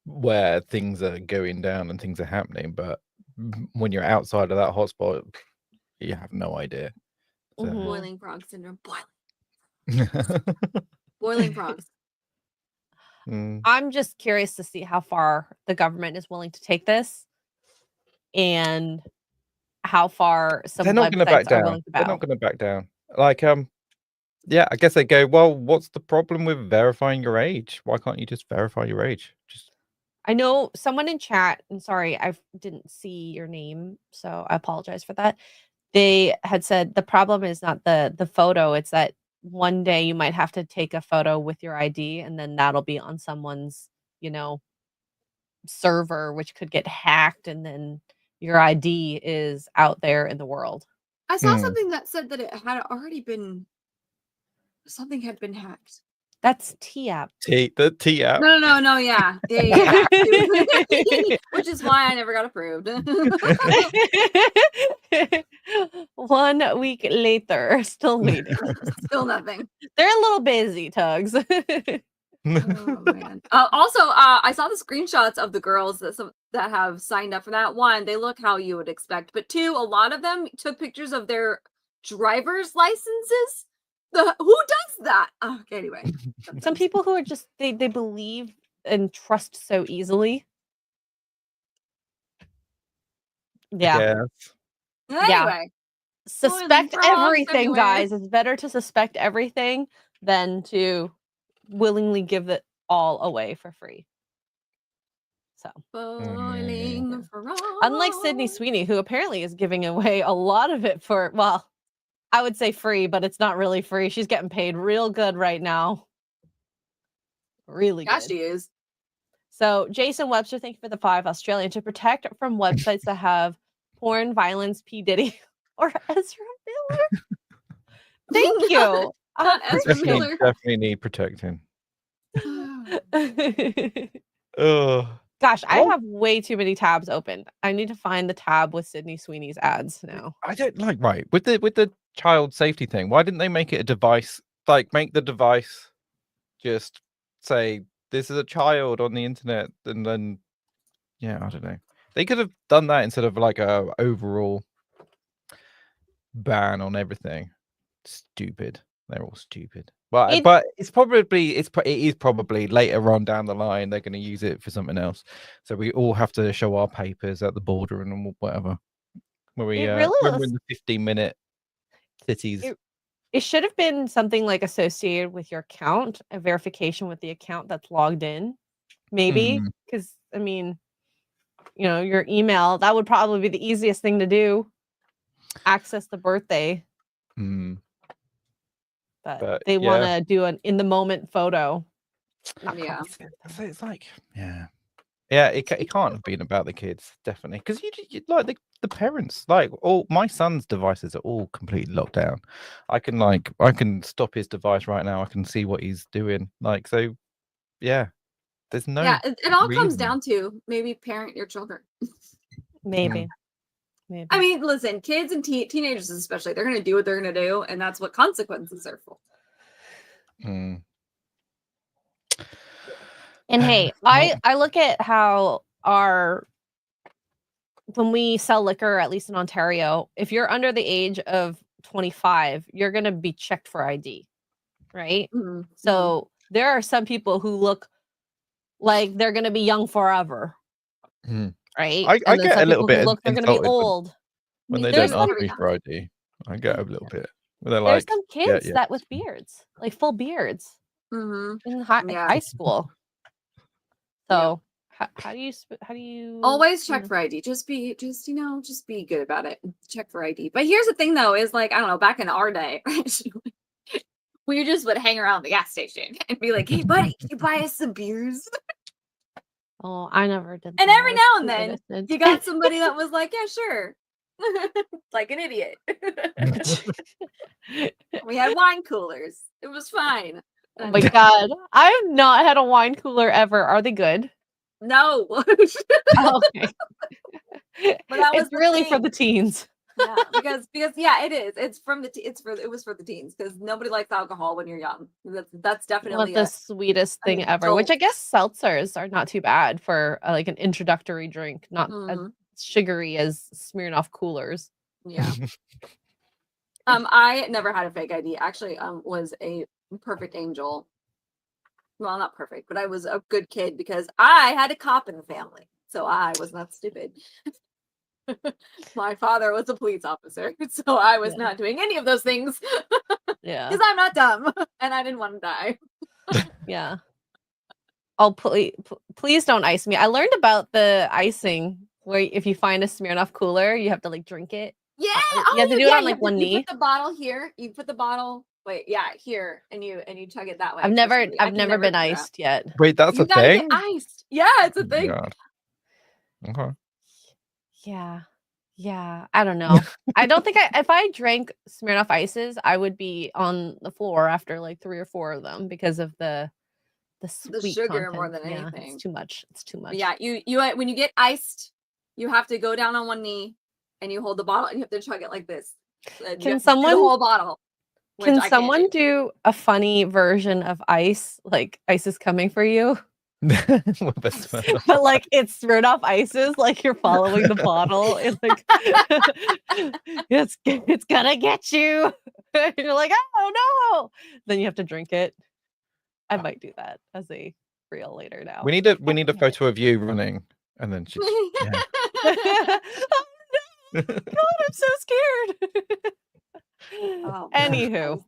[SPEAKER 2] where things are going down and things are happening. But when you're outside of that hotspot, you have no idea. So.
[SPEAKER 3] Boiling frog syndrome. Boiling frogs.
[SPEAKER 1] I'm just curious to see how far the government is willing to take this, and how far some
[SPEAKER 2] They're not going to back down. They're not going to back down. Like yeah, I guess they go, well, what's the problem with verifying your age? Why can't you just verify your age?
[SPEAKER 1] I know someone in chat, and sorry, I didn't see your name, so I apologize for that. They had said the problem is not the photo, it's that one day you might have to take a photo with your ID, and then that'll be on someone's, server, which could get hacked, and then your ID is out there in the world.
[SPEAKER 3] I saw something that said that it had already been... Something had been hacked.
[SPEAKER 1] That's T-app.
[SPEAKER 2] The T app.
[SPEAKER 3] No, yeah. Which is why I never got approved.
[SPEAKER 1] 1 week later, still waiting.
[SPEAKER 3] Still nothing.
[SPEAKER 1] They're a little busy, Tuggs.
[SPEAKER 3] Oh, man. Also, I saw the screenshots of the girls that have signed up for that. One, they look how you would expect, but two, a lot of them took pictures of their driver's licenses. Who does that? Oh, okay, anyway.
[SPEAKER 1] Some people who are just they believe and trust so easily. Yeah.
[SPEAKER 3] Anyway,
[SPEAKER 1] Suspect
[SPEAKER 3] frogs
[SPEAKER 1] everything,
[SPEAKER 3] everywhere.
[SPEAKER 1] guys. It's better to suspect everything than to willingly give it all away for free. So,
[SPEAKER 3] boiling frogs.
[SPEAKER 1] unlike Sydney Sweeney, who apparently is giving away a lot of it for, well, I would say free, but it's not really free. She's getting paid real good right now. Really good.
[SPEAKER 3] Yeah, she is.
[SPEAKER 1] So, Jason Webster, thank you for the 5 Australian. To protect from websites that have porn, violence, P. Diddy, or Ezra Miller. Thank you.
[SPEAKER 3] Not Ezra Miller.
[SPEAKER 2] Definitely need protecting. Oh.
[SPEAKER 1] Gosh, I have way too many tabs open. I need to find the tab with Sydney Sweeney's ads now.
[SPEAKER 2] I don't like with the child safety thing. Why didn't they make it a device? Like make the device just say this is a child on the internet, and then I don't know. They could have done that instead of like a overall ban on everything. Stupid. They're all stupid. But it is probably later on down the line they're going to use it for something else. So we all have to show our papers at the border and whatever. Where we when we're in the 15-minute cities.
[SPEAKER 1] It should have been something like associated with your account, a verification with the account that's logged in, maybe. Because I mean, your email, that would probably be the easiest thing to do. Access the birthday. But they want to do an in the moment photo.
[SPEAKER 3] Yeah.
[SPEAKER 2] So it's like, it can't have been about the kids, definitely, because you like the parents, like all my son's devices are all completely locked down. I can stop his device right now. I can see what he's doing. Like, so there's no
[SPEAKER 3] it all comes down to maybe parent your children.
[SPEAKER 1] Maybe.
[SPEAKER 3] I mean, listen, kids and teenagers especially, they're going to do what they're going to do, and that's what consequences are for.
[SPEAKER 1] And hey, I look at how when we sell liquor, at least in Ontario, if you're under the age of 25, you're going to be checked for ID, right? So there are some people who look like they're going to be young forever. Right?
[SPEAKER 2] I get a little bit.
[SPEAKER 1] They're going to be old
[SPEAKER 2] when they don't ask me for ID. I get a little bit. They're
[SPEAKER 1] There's some kids that with beards, like full beards, in high school. So how do you
[SPEAKER 3] always check for ID? Just be good about it. Check for ID. But here's the thing, though, is like I don't know. Back in our day, we just would hang around the gas station and be like, "Hey, buddy, can you buy us some beers?"
[SPEAKER 1] Oh, I never did.
[SPEAKER 3] And every now and then, you got somebody that was like, "Yeah, sure," like an idiot. We had wine coolers. It was fine.
[SPEAKER 1] Oh my god, I have not had a wine cooler ever. Are they good?
[SPEAKER 3] No.
[SPEAKER 1] Okay.
[SPEAKER 3] But that was
[SPEAKER 1] really for the teens.
[SPEAKER 3] Yeah, because it is. It was for the teens because nobody likes alcohol when you're young. That's definitely
[SPEAKER 1] the sweetest thing ever. Which I guess seltzers are not too bad for like an introductory drink, not as sugary as Smirnoff coolers.
[SPEAKER 3] Yeah. I never had a fake ID. Actually, was a perfect angel. Well, not perfect, but I was a good kid because I had a cop in the family, so I was not stupid. My father was a police officer, so I was not doing any of those things. Because I'm not dumb and I didn't want to die.
[SPEAKER 1] Yeah. Oh, please don't ice me. I learned about the icing where if you find a Smirnoff cooler, you have to like drink it.
[SPEAKER 3] Yeah.
[SPEAKER 1] You have to do it on like one knee.
[SPEAKER 3] You put the bottle here. You put the bottle. Wait, here, and you chug it that way.
[SPEAKER 1] I've never been iced yet.
[SPEAKER 2] Wait, that's a thing?
[SPEAKER 3] Get iced. Yeah, it's a thing.
[SPEAKER 2] God. Okay.
[SPEAKER 1] Yeah. Yeah, I don't know. I don't think if I drank Smirnoff Ices, I would be on the floor after like 3 or 4 of them because of the sweet
[SPEAKER 3] sugar
[SPEAKER 1] content.
[SPEAKER 3] more than
[SPEAKER 1] Yeah,
[SPEAKER 3] anything.
[SPEAKER 1] it's too much. It's too much.
[SPEAKER 3] Yeah, you when you get iced, you have to go down on one knee and you hold the bottle and you have to chug it like this. And you
[SPEAKER 1] Can
[SPEAKER 3] have to do
[SPEAKER 1] someone
[SPEAKER 3] the whole bottle? which
[SPEAKER 1] Can
[SPEAKER 3] I can't
[SPEAKER 1] someone do a funny version of Ice, like Ice is coming for you?
[SPEAKER 2] With a Smirnoff.
[SPEAKER 1] But like it's Smirnoff Ices, like you're following the bottle. It's like it's gonna get you. And you're like, oh no. Then you have to drink it. I might do that as a reel later now.
[SPEAKER 2] We need a photo of you running, and then she. Yeah.
[SPEAKER 1] Oh, no. God, I'm so scared.
[SPEAKER 3] Oh,
[SPEAKER 1] Anywho,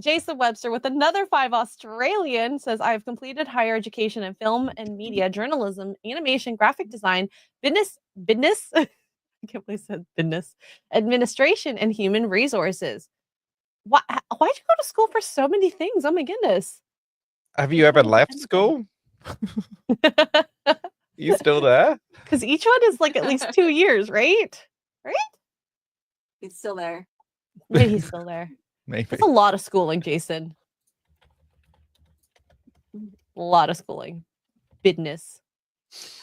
[SPEAKER 1] Jason Webster with another 5 Australian says, I've completed higher education in film and media, journalism, animation, graphic design, business, I can't believe I said business, administration, and human resources. Why'd you go to school for so many things? Oh my goodness.
[SPEAKER 2] Have you ever left school? You still there?
[SPEAKER 1] Because each one is like at least 2 years, right? Right?
[SPEAKER 3] He's still there.
[SPEAKER 1] Maybe he's still there.
[SPEAKER 2] Maybe.
[SPEAKER 1] That's a lot of schooling, Jason. A lot of schooling. Business.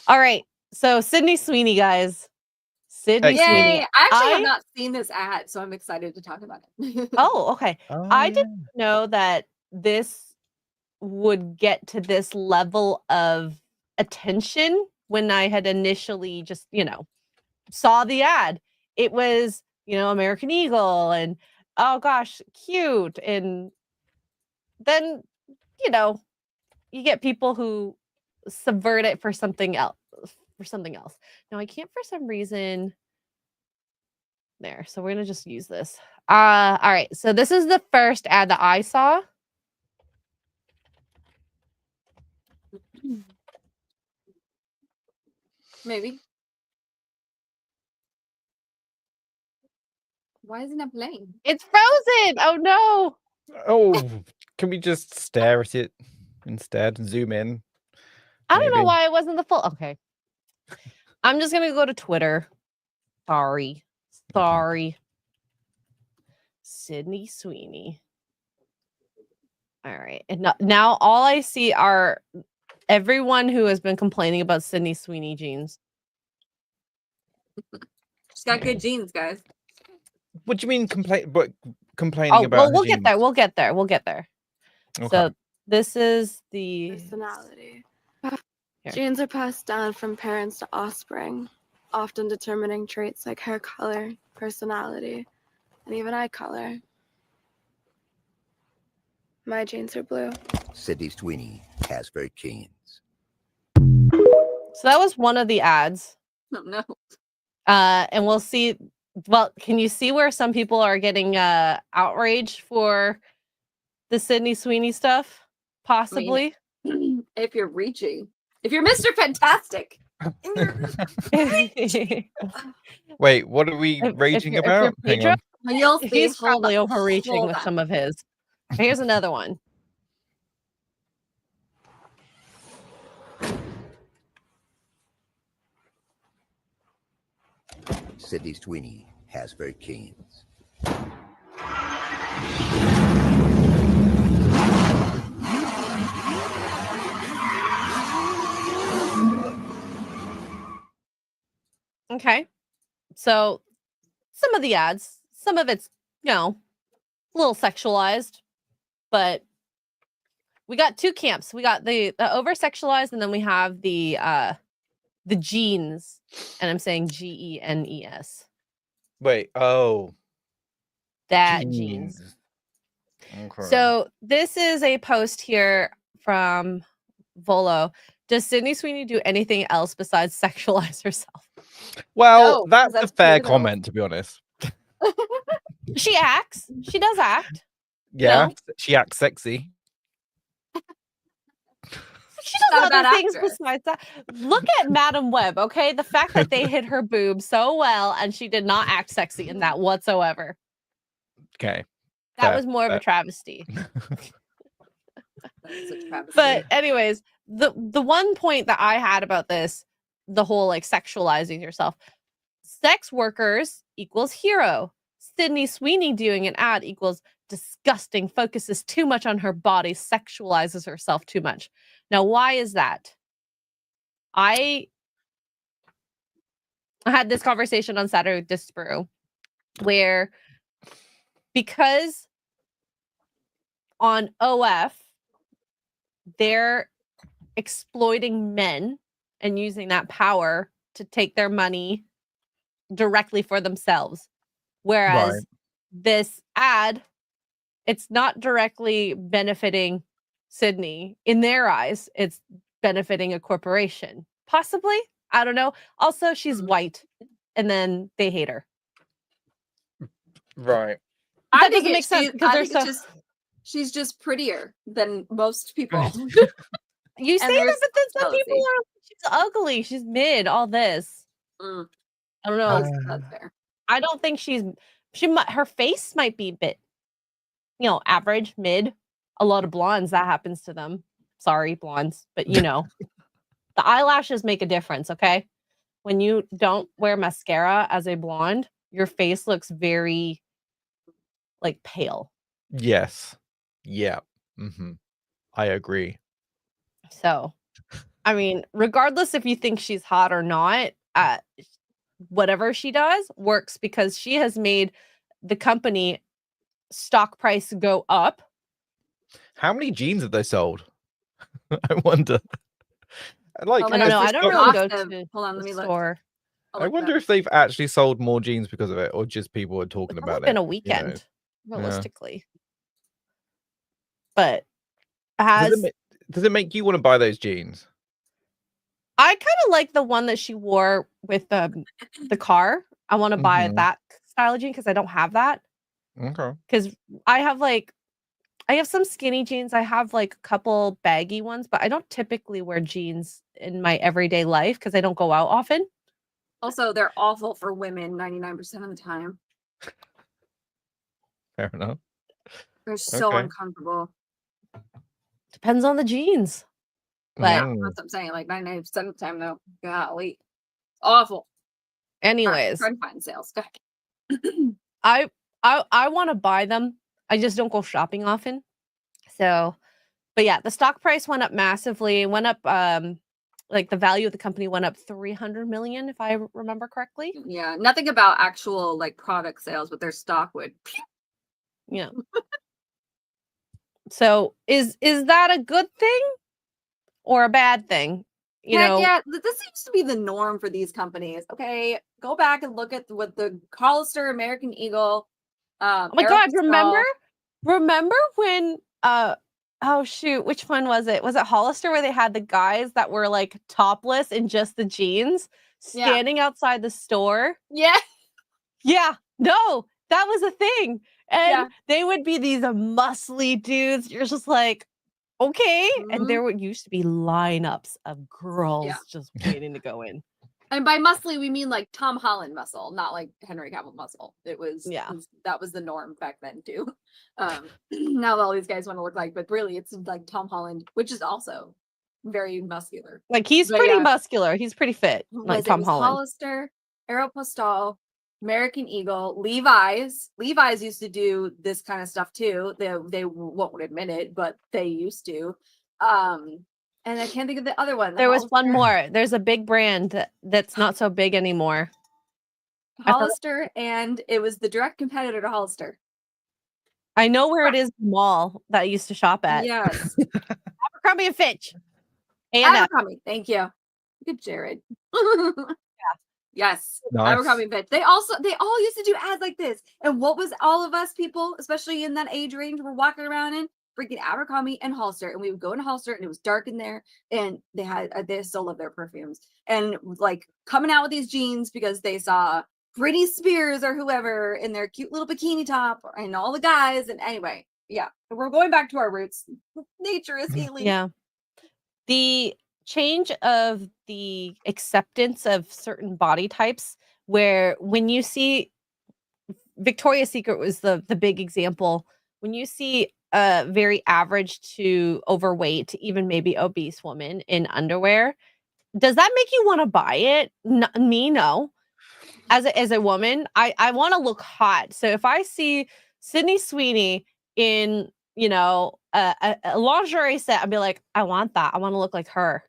[SPEAKER 1] All right. So Sydney Sweeney, guys. Sydney
[SPEAKER 3] Yay!
[SPEAKER 1] Sweeney.
[SPEAKER 3] I actually have not seen this ad, so I'm excited to talk about it.
[SPEAKER 1] Oh, okay.
[SPEAKER 2] Oh,
[SPEAKER 1] I didn't know that this would get to this level of attention when I had initially just, saw the ad. It was, American Eagle and oh gosh, cute. And then, you get people who subvert it for something else. Now I can't for some reason there. So we're gonna just use this. All right. So this is the first ad that I saw.
[SPEAKER 3] Maybe. Why isn't it playing?
[SPEAKER 1] It's frozen. Oh no.
[SPEAKER 2] Oh, can we just stare at it instead and zoom in?
[SPEAKER 1] I don't know
[SPEAKER 2] Maybe.
[SPEAKER 1] why it wasn't the full. Okay. I'm just gonna go to Twitter. Sorry. Sydney Sweeney. All right. And now all I see are everyone who has been complaining about Sydney Sweeney jeans.
[SPEAKER 3] She's got good genes, guys.
[SPEAKER 2] What do you mean complaining
[SPEAKER 1] Oh,
[SPEAKER 2] about?
[SPEAKER 1] well, we'll get there. We'll get there.
[SPEAKER 2] Okay.
[SPEAKER 1] So this is the
[SPEAKER 9] personality.
[SPEAKER 1] Here.
[SPEAKER 9] Genes are passed down from parents to offspring, often determining traits like hair color, personality, and even eye color. My genes are blue.
[SPEAKER 10] Sydney Sweeney has very genes.
[SPEAKER 1] So that was one of the ads.
[SPEAKER 3] Oh, no.
[SPEAKER 1] And we'll see. Well, can you see where some people are getting outraged for the Sydney Sweeney stuff? Possibly.
[SPEAKER 3] If you're reaching. If you're Mr. Fantastic.
[SPEAKER 2] Wait, what are we raging about? Hang on.
[SPEAKER 3] You'll see.
[SPEAKER 1] He's probably overreaching
[SPEAKER 3] Hold
[SPEAKER 1] with
[SPEAKER 3] on.
[SPEAKER 1] some of his. Here's another one.
[SPEAKER 10] Sydney Sweeney has very genes.
[SPEAKER 1] Okay. So some of the ads, some of it's, a little sexualized, but we got 2 camps. We got the over sexualized, and then we have the genes, and I'm saying GENES.
[SPEAKER 2] Wait, oh.
[SPEAKER 1] That genes.
[SPEAKER 2] Okay.
[SPEAKER 1] So this is a post here from Volo. Does Sydney Sweeney do anything else besides sexualize herself?
[SPEAKER 2] Well,
[SPEAKER 3] No,
[SPEAKER 2] that's
[SPEAKER 3] that's
[SPEAKER 2] a fair
[SPEAKER 3] cute.
[SPEAKER 2] comment, to be honest.
[SPEAKER 1] She acts. She does act.
[SPEAKER 2] Yeah,
[SPEAKER 1] No.
[SPEAKER 2] she acts sexy.
[SPEAKER 1] She
[SPEAKER 3] not
[SPEAKER 1] does
[SPEAKER 3] a bad
[SPEAKER 1] other things
[SPEAKER 3] actress.
[SPEAKER 1] besides that. Look at Madam Web, okay? The fact that they hit her boob so well and she did not act sexy in that whatsoever.
[SPEAKER 2] Okay.
[SPEAKER 1] That
[SPEAKER 2] Fair,
[SPEAKER 1] was more of a
[SPEAKER 2] fair.
[SPEAKER 1] travesty.
[SPEAKER 3] That's a travesty.
[SPEAKER 1] But anyways, the one point that I had about this, the whole like sexualizing yourself, sex workers equals hero. Sydney Sweeney doing an ad equals disgusting, focuses too much on her body, sexualizes herself too much. Now, why is that? I had this conversation on Saturday with Disbrew, where because on OF, they're exploiting men and using that power to take their money directly for themselves. Whereas this ad, it's not directly benefiting Sydney. In their eyes, it's benefiting a corporation. Possibly. I don't know. Also, she's white, and then they hate her.
[SPEAKER 2] Right.
[SPEAKER 1] That doesn't make sense
[SPEAKER 3] because she's just prettier than most people.
[SPEAKER 1] You say that, but then some people are. She's ugly. She's mid. All this. I don't know.
[SPEAKER 3] That's fair.
[SPEAKER 1] I don't think her face might be a bit, average, mid. A lot of blondes, that happens to them. Sorry, blondes, but the eyelashes make a difference, okay? When you don't wear mascara as a blonde, your face looks very, pale.
[SPEAKER 2] Yes. Yeah. Mm-hmm. I agree.
[SPEAKER 1] So, I mean, regardless if you think she's hot or not, whatever she does works because she has made the company stock price go up.
[SPEAKER 2] How many jeans have they sold? I wonder.
[SPEAKER 1] I don't know. I don't really go to
[SPEAKER 3] hold on, let me
[SPEAKER 1] store.
[SPEAKER 2] I wonder if they've actually sold more jeans because of it, or just people are talking about it.
[SPEAKER 1] Been a weekend, realistically. But does
[SPEAKER 2] it make you want to buy those jeans?
[SPEAKER 1] I kind of like the one that she wore with the car. I want to buy that style of jean because I don't have that.
[SPEAKER 2] Okay.
[SPEAKER 1] Because I have some skinny jeans. I have a couple baggy ones, but I don't typically wear jeans in my everyday life because I don't go out often.
[SPEAKER 3] Also, they're awful for women 99% of the time.
[SPEAKER 2] Fair enough.
[SPEAKER 3] They're so uncomfortable.
[SPEAKER 1] Depends on the jeans. But
[SPEAKER 3] that's what I'm saying. 99% of the time, though. Golly. Awful.
[SPEAKER 1] Anyways.
[SPEAKER 3] Try to find sales.
[SPEAKER 1] I want to buy them. I just don't go shopping often. So, but yeah, the stock price went up massively. It went up, the value of the company went up 300 million, if I remember correctly.
[SPEAKER 3] Yeah, nothing about actual product sales, but their stock would.
[SPEAKER 1] Yeah. So is that a good thing or a bad thing?
[SPEAKER 3] Yeah, this seems to be the norm for these companies. Okay, go back and look at what the Hollister, American Eagle.
[SPEAKER 1] Oh my God! Remember when? Oh shoot! Which one was it? Was it Hollister where they had the guys that were topless in just the jeans standing outside the store?
[SPEAKER 3] Yeah.
[SPEAKER 1] Yeah. No, that was a thing, and they would be these muscly dudes. You're just like, okay, and there used to be lineups of girls just waiting to go in.
[SPEAKER 3] And by muscly, we mean Tom Holland muscle, not Henry Cavill muscle. It was, that was the norm back then too. Now all these guys want to look but really it's Tom Holland, which is also very muscular.
[SPEAKER 1] He's pretty muscular. He's pretty fit, Tom Holland.
[SPEAKER 3] Hollister, Aeropostale, American Eagle, Levi's. Levi's used to do this kind of stuff too. They won't admit it, but they used to. And I can't think of the other one.
[SPEAKER 1] There was one more. There's a big brand that's not so big anymore.
[SPEAKER 3] Hollister, and it was the direct competitor to Hollister.
[SPEAKER 1] I know where it is, the mall that I used to shop at.
[SPEAKER 3] Yes.
[SPEAKER 1] Abercrombie and Fitch.
[SPEAKER 3] Abercrombie. Thank you. Good, Jared. Yes.
[SPEAKER 2] Nice.
[SPEAKER 3] Abercrombie and Fitch. They all used to do ads like this. And what was all of us people, especially in that age range, were walking around in? Freaking Abercrombie and Hollister, and we would go into Hollister, and it was dark in there, and they still love their perfumes, and coming out with these jeans because they saw Britney Spears or whoever in their cute little bikini top, and all the guys, and anyway, we're going back to our roots. Nature is healing.
[SPEAKER 1] Yeah, the change of the acceptance of certain body types, where when you see Victoria's Secret was the big example. When you see a very average to overweight, even maybe obese woman in underwear, does that make you want to buy it? Me, no. as a woman, I want to look hot. So if I see Sydney Sweeney in, you know, a lingerie set, I'd be like, I want that. I want to look like her.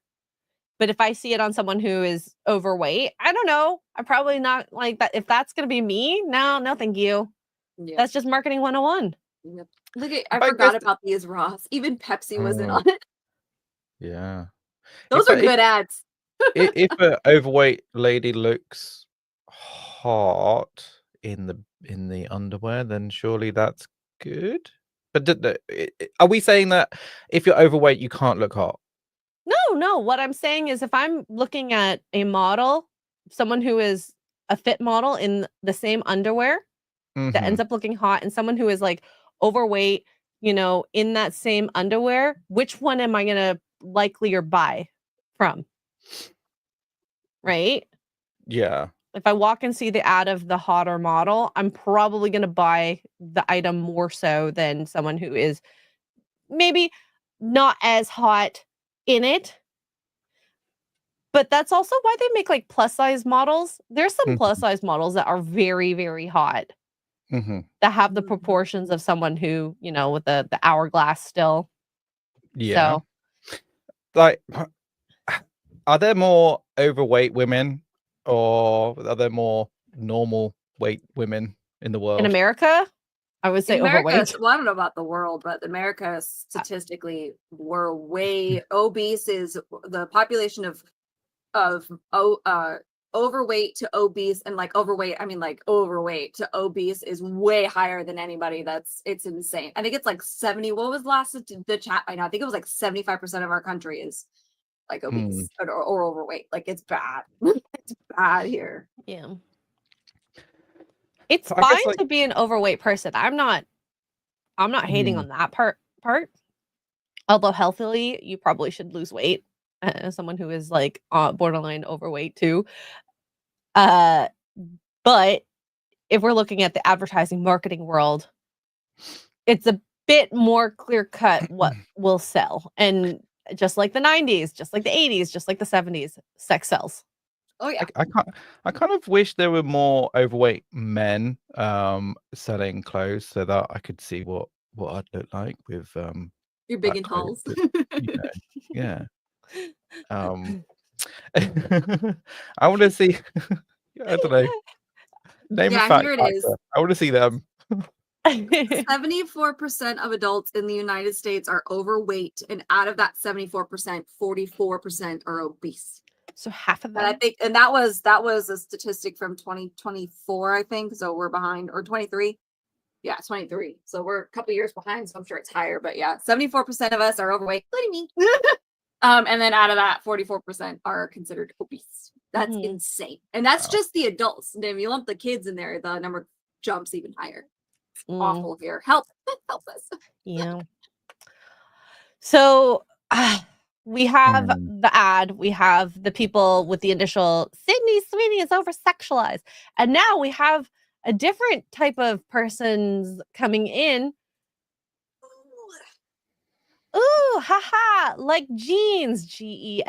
[SPEAKER 1] But if I see it on someone who is overweight, I don't know. I'm probably not like that. If that's gonna be me, no, thank you.
[SPEAKER 3] Yeah.
[SPEAKER 1] That's just marketing 101.
[SPEAKER 3] Yep. Look at I
[SPEAKER 2] But I
[SPEAKER 3] forgot
[SPEAKER 2] guess-
[SPEAKER 3] about these Ross. Even Pepsi wasn't
[SPEAKER 2] Oh.
[SPEAKER 3] on it.
[SPEAKER 2] Yeah.
[SPEAKER 3] Those are good ads.
[SPEAKER 2] If an overweight lady looks hot in the underwear, then surely that's good. But are we saying that if you're overweight, you can't look hot?
[SPEAKER 1] No. What I'm saying is if I'm looking at a model, someone who is a fit model in the same underwear that ends up looking hot, and someone who is like overweight, you know, in that same underwear, which one am I gonna likelier buy from? Right?
[SPEAKER 2] Yeah.
[SPEAKER 1] If I walk and see the ad of the hotter model, I'm probably going to buy the item more so than someone who is maybe not as hot in it. But that's also why they make like plus size models. There's some plus size models that are very, very hot that have the proportions of someone who, you know, with the hourglass still.
[SPEAKER 2] Yeah.
[SPEAKER 1] So,
[SPEAKER 2] Like, are there more overweight women or are there more normal weight women in the world?
[SPEAKER 1] in America, I would say overweight.
[SPEAKER 3] Well, I don't know about the world, but America statistically we're way obese is the population of overweight to obese, and like overweight, I mean like overweight to obese is way higher than anybody. It's insane. I think it's like 70. What was last the chat? I know. I think it was like 75% of our country is like obese or overweight. Like it's bad. It's bad here.
[SPEAKER 1] Yeah. It's
[SPEAKER 2] I guess,
[SPEAKER 1] fine
[SPEAKER 2] like-
[SPEAKER 1] to be an overweight person. I'm not hating on that part. Although healthily, you probably should lose weight as someone who is like borderline overweight too. But if we're looking at the advertising marketing world, it's a bit more clear cut what will sell. And just like the 90s, just like the 80s, just like the 70s, sex sells.
[SPEAKER 3] Oh yeah.
[SPEAKER 2] I kind of wish there were more overweight men selling clothes so that I could see what I'd look like with
[SPEAKER 3] You're big
[SPEAKER 2] that
[SPEAKER 3] and talls.
[SPEAKER 2] you know, yeah. I want to see. I don't know. Name a fact.
[SPEAKER 3] Here it is.
[SPEAKER 2] I want to see them.
[SPEAKER 3] 74% of adults in the United States are overweight, and out of that 74%, 44% are obese.
[SPEAKER 1] So half of them.
[SPEAKER 3] And I think, and that was a statistic from 2024, I think. So we're behind, or 23. Yeah, 23. So we're a couple years behind. So I'm sure it's higher, but yeah, 74% of us are overweight, including me. And then out of that, 44% are considered obese. That's insane. And that's just the adults. And if you lump the kids in there, the number jumps even higher. Awful here. Help us.
[SPEAKER 1] Yeah. So we have the ad, we have the people with the initial Sydney Sweeney is over sexualized. And now we have a different type of persons coming in. Ooh, haha, like jeans, Genes.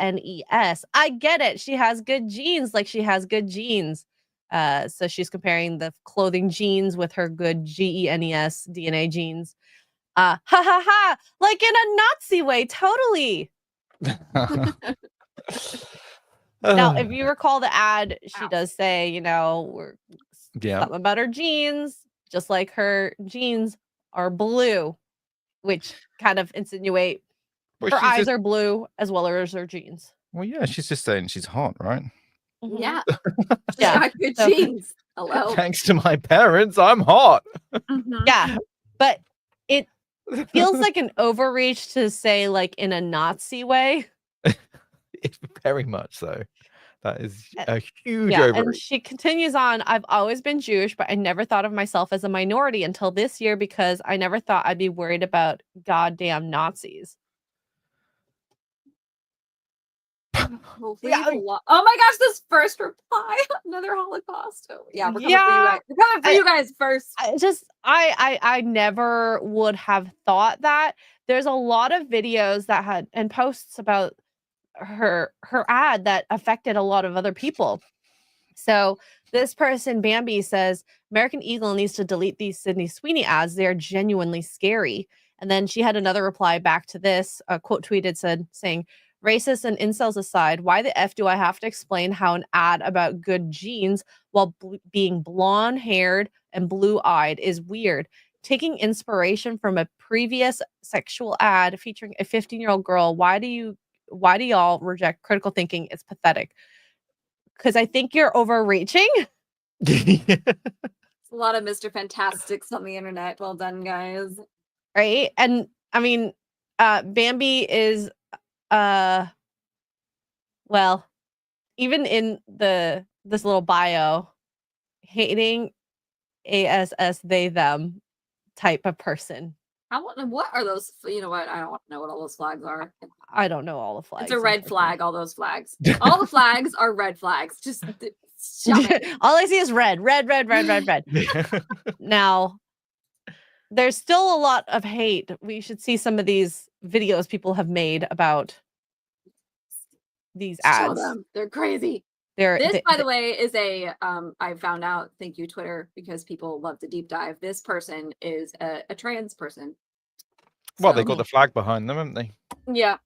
[SPEAKER 1] I get it. She has good genes, like she has good genes. So she's comparing the clothing genes with her good Genes DNA genes. Ha ha ha, like in a Nazi way, totally. Now, if you recall the ad, she does say, you know, something about her jeans, just like her jeans are blue, which kind of insinuate her eyes are blue as well as her jeans.
[SPEAKER 2] Well, yeah, she's just saying she's hot, right?
[SPEAKER 3] Yeah.
[SPEAKER 1] Yeah.
[SPEAKER 3] Good jeans. Hello.
[SPEAKER 2] Thanks to my parents, I'm hot.
[SPEAKER 1] Yeah. But it feels like an overreach to say like in a Nazi way.
[SPEAKER 2] It's very much so. That is a huge
[SPEAKER 1] And
[SPEAKER 2] overreach.
[SPEAKER 1] she continues on, I've always been Jewish, but I never thought of myself as a minority until this year because I never thought I'd be worried about goddamn Nazis.
[SPEAKER 3] Oh my gosh, this first reply, another Holocaust. Oh, yeah, we're coming for you guys. We're coming for you guys first.
[SPEAKER 1] I never would have thought that. There's a lot of videos that had and posts about her ad that affected a lot of other people. So this person, Bambi, says American Eagle needs to delete these Sydney Sweeney ads. They are genuinely scary. And then she had another reply back to this, a quote tweeted saying, racist and incels aside, why the F do I have to explain how an ad about good genes while being blonde haired and blue eyed is weird? Taking inspiration from a previous sexual ad featuring a 15-year-old girl, why do y'all reject critical thinking? It's pathetic. Because I think you're overreaching.
[SPEAKER 3] It's a lot of Mr. Fantastics on the internet. Well done, guys.
[SPEAKER 1] Right? And I mean, Bambi is well, even in this little bio, hating ASS they them type of person.
[SPEAKER 3] What are those? You know what? I don't want to know what all those flags are.
[SPEAKER 1] I don't know all the flags.
[SPEAKER 3] It's a red flag, all those flags. All the flags are red flags. Just stop it.
[SPEAKER 1] All I see is red. Now, there's still a lot of hate. We should see some of these videos people have made about these ads.
[SPEAKER 3] Show them. They're crazy. By the way, is a I found out, thank you, Twitter, because people love to deep dive. This person is a trans person.
[SPEAKER 2] Well, they got the flag behind them, haven't they?
[SPEAKER 3] Yeah.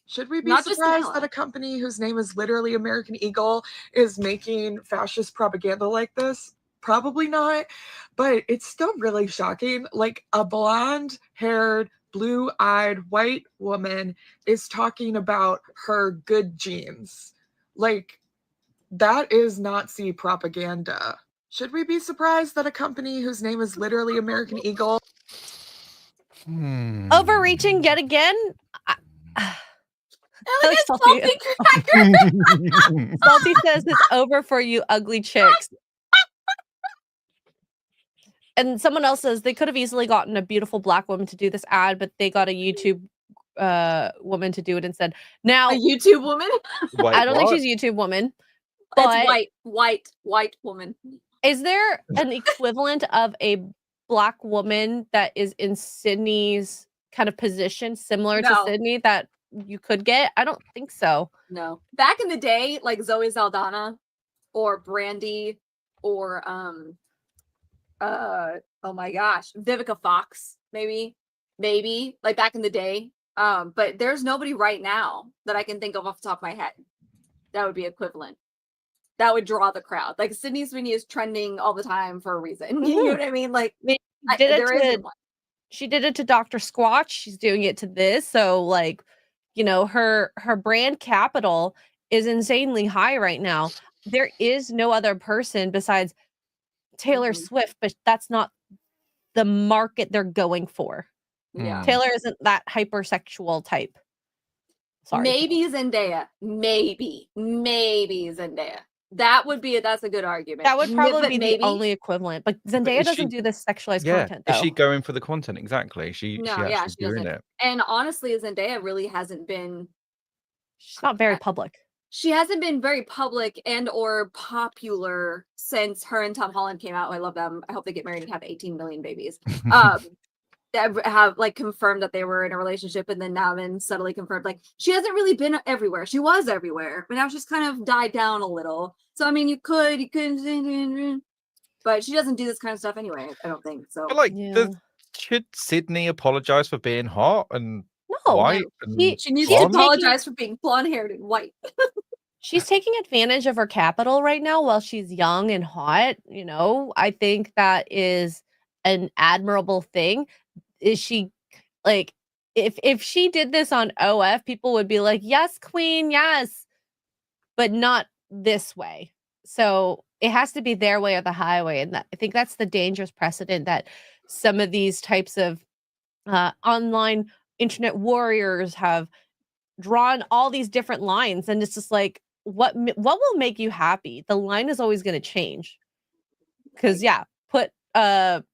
[SPEAKER 11] Should we be surprised that a company whose name is literally American Eagle is making fascist propaganda like this? Probably not, but it's still really shocking. Like, a blonde-haired, blue-eyed white woman is talking about her good genes. Like, that is Nazi propaganda. Should we be surprised that a company whose name is literally American Eagle...
[SPEAKER 1] Overreaching yet again?
[SPEAKER 3] Salty
[SPEAKER 1] Salty says it's over for you ugly chicks. And someone else says they could have easily gotten a beautiful black woman to do this ad, but they got a YouTube woman to do it instead. Now,
[SPEAKER 3] a YouTube woman?
[SPEAKER 1] I don't think she's a YouTube woman. But
[SPEAKER 3] it's white woman.
[SPEAKER 1] Is there an equivalent of a black woman that is in Sydney's kind of position, similar to Sydney, that you could get? I don't think so.
[SPEAKER 3] No. Back in the day, like Zoe Saldana or Brandy or oh my gosh, Vivica Fox, maybe like back in the day. But there's nobody right now that I can think of off the top of my head that would be equivalent. That would draw the crowd. Like Sydney Sweeney is trending all the time for a reason. You know what I mean? Like
[SPEAKER 1] she did it to Dr. Squatch. She's doing it to this. So like, you know, her brand capital is insanely high right now. There is no other person besides Taylor Swift, but that's not the market they're going for.
[SPEAKER 3] Yeah.
[SPEAKER 1] Taylor isn't that hypersexual type. Sorry.
[SPEAKER 3] Maybe Zendaya. Maybe Zendaya. That's a good argument.
[SPEAKER 1] That would probably be the only equivalent. But Zendaya doesn't do this sexualized content, though.
[SPEAKER 2] Is she going for the content? Exactly. She doing it.
[SPEAKER 3] And honestly, Zendaya really hasn't been...
[SPEAKER 1] She's not very public.
[SPEAKER 3] She hasn't been very public and or popular since her and Tom Holland came out. I love them. I hope they get married and have 18 million babies. That have like confirmed that they were in a relationship, and then now subtly confirmed. Like, she hasn't really been everywhere. She was everywhere, but now she's kind of died down a little. So I mean, you could, but she doesn't do this kind of stuff anyway. I don't think so.
[SPEAKER 2] But like, should Sydney apologize for being hot and white?
[SPEAKER 3] She needs to apologize for being blonde-haired and white.
[SPEAKER 1] She's taking advantage of her capital right now while she's young and hot. You know, I think that is an admirable thing. Is she like, if she did this on OF, people would be like, yes, queen, yes, but not this way. So it has to be their way or the highway. And I think that's the dangerous precedent that some of these types of online internet warriors have drawn all these different lines. And it's just like, what will make you happy? The line is always going to change. Because put a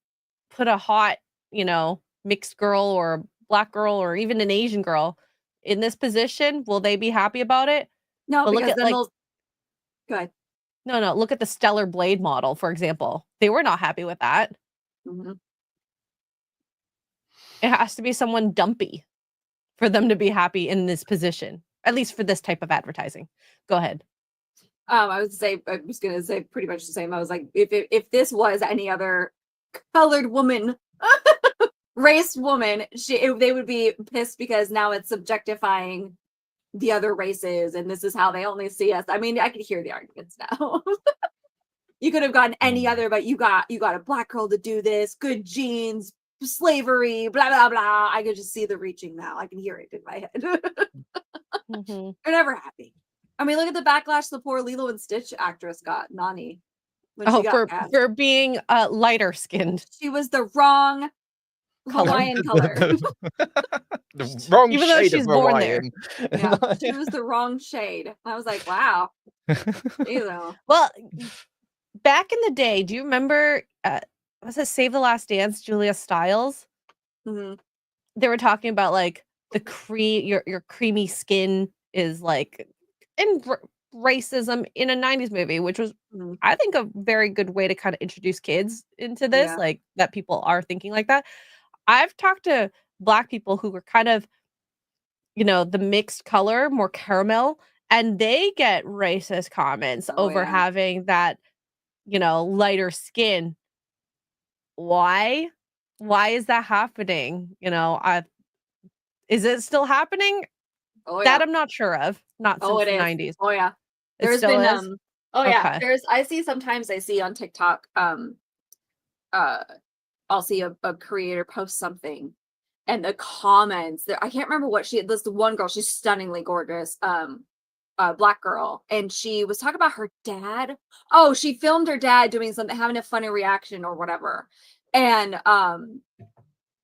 [SPEAKER 1] hot, you know, mixed girl or black girl or even an Asian girl in this position. Will they be happy about it?
[SPEAKER 3] No,
[SPEAKER 1] but
[SPEAKER 3] because
[SPEAKER 1] look at,
[SPEAKER 3] then go ahead.
[SPEAKER 1] No, look at the Stellar Blade model, for example. They were not happy with that.
[SPEAKER 3] Mm-hmm.
[SPEAKER 1] It has to be someone dumpy for them to be happy in this position, at least for this type of advertising. Go ahead.
[SPEAKER 3] I was gonna say pretty much the same. I was like, if this was any other colored woman, race woman, they would be pissed because now it's subjectifying the other races, and this is how they only see us. I mean, I could hear the arguments now. You could have gotten any other, but you got a black girl to do this, good genes, slavery, blah blah blah. I could just see the reaching now. I can hear it in my head.
[SPEAKER 1] Mhm.
[SPEAKER 3] They're never happy. I mean, look at the backlash the poor Lilo and Stitch actress got, Nani, when she got cast.
[SPEAKER 1] For being lighter skinned.
[SPEAKER 3] She was the wrong Hawaiian color.
[SPEAKER 2] The wrong
[SPEAKER 1] Even though
[SPEAKER 2] shade
[SPEAKER 1] she's
[SPEAKER 2] of
[SPEAKER 1] born there.
[SPEAKER 2] Hawaiian.
[SPEAKER 3] Yeah, she was the wrong shade. I was like, wow. You know.
[SPEAKER 1] Well, back in the day, do you remember was it Save the Last Dance, Julia Stiles?
[SPEAKER 3] Mm-hmm.
[SPEAKER 1] They were talking about like your creamy skin is like in racism in a 90s movie, which was I think a very good way to kind of introduce kids into this, like that people are thinking like that. I've talked to Black people who were kind of, the mixed color, more caramel, and they get racist comments over having that, lighter skin. Why is that happening? Is it still happening? That I'm not sure of. Not since the 90s.
[SPEAKER 3] Oh yeah.
[SPEAKER 1] It
[SPEAKER 3] There's
[SPEAKER 1] still
[SPEAKER 3] been
[SPEAKER 1] is?
[SPEAKER 3] yeah.
[SPEAKER 1] Okay.
[SPEAKER 3] I see on TikTok, I'll see a creator post something and the comments there. I can't remember this the one girl, she's stunningly gorgeous. Black girl, and she was talking about her dad. Oh, she filmed her dad doing something, having a funny reaction or whatever. And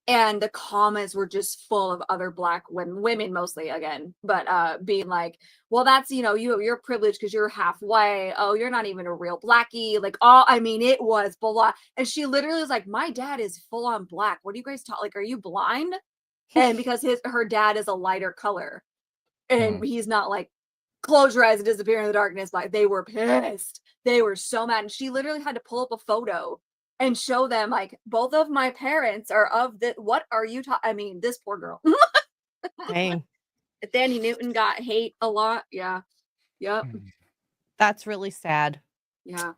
[SPEAKER 3] the comments were just full of other Black women mostly again, but being like, well, that's, you're privileged because you're half white. Oh, you're not even a real Blackie. Like, it was blah. And she literally was like, my dad is full on Black. What do you guys talk? Like, are you blind? And because her dad is a lighter color and he's not like, close your eyes and disappear in the darkness. Like, they were pissed. They were so mad. And she literally had to pull up a photo and show them, like, both of my parents are of the, what are you talking? I mean, this poor girl.
[SPEAKER 1] Dang.
[SPEAKER 3] Danny Newton got hate a lot. Yeah. Yep.
[SPEAKER 1] That's really sad.
[SPEAKER 3] Yeah.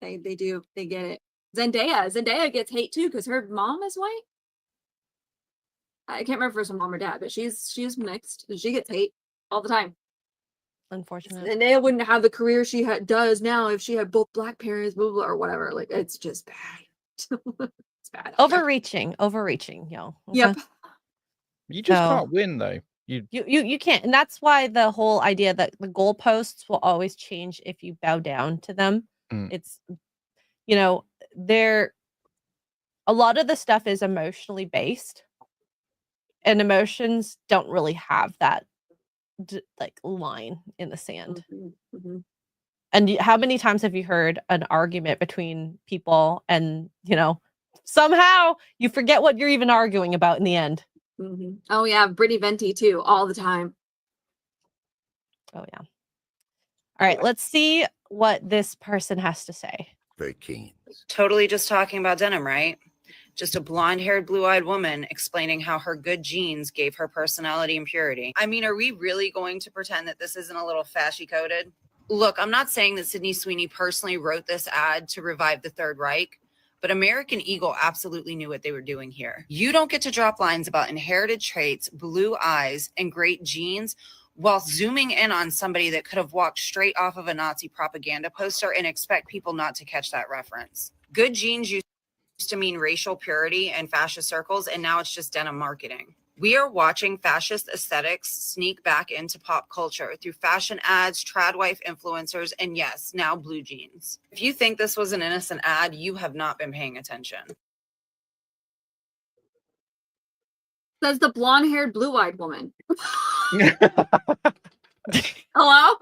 [SPEAKER 3] They do. They get it. Zendaya gets hate too because her mom is white. I can't remember if it's her mom or dad, but she's mixed. And she gets hate all the time.
[SPEAKER 1] Unfortunate.
[SPEAKER 3] Zendaya wouldn't have the career she does now if she had both Black parents, blah, blah, or whatever. Like, it's just bad. It's bad.
[SPEAKER 1] Overreaching, y'all. Okay?
[SPEAKER 3] Yep.
[SPEAKER 2] You just can't win though.
[SPEAKER 1] You can't, and that's why the whole idea that the goalposts will always change if you bow down to them. It's, a lot of the stuff is emotionally based, and emotions don't really have that line in the sand. And how many times have you heard an argument between people and somehow you forget what you're even arguing about in the end?
[SPEAKER 3] Oh yeah, Brittany Venti too, all the time.
[SPEAKER 1] Oh yeah. All right, let's see what this person has to say.
[SPEAKER 10] Very keen.
[SPEAKER 12] Totally just talking about denim, right? Just a blonde-haired, blue-eyed woman explaining how her good genes gave her personality and purity. I mean, are we really going to pretend that this isn't a little fashy-coded? Look, I'm not saying that Sydney Sweeney personally wrote this ad to revive the Third Reich, but American Eagle absolutely knew what they were doing here. You don't get to drop lines about inherited traits, blue eyes, and great genes while zooming in on somebody that could have walked straight off of a Nazi propaganda poster and expect people not to catch that reference. Good genes used to mean racial purity in fascist circles, and now it's just denim marketing. We are watching fascist aesthetics sneak back into pop culture through fashion ads, trad wife influencers, and yes, now blue jeans. If you think this was an innocent ad, you have not been paying attention.
[SPEAKER 3] Says the blonde-haired, blue-eyed woman. Hello?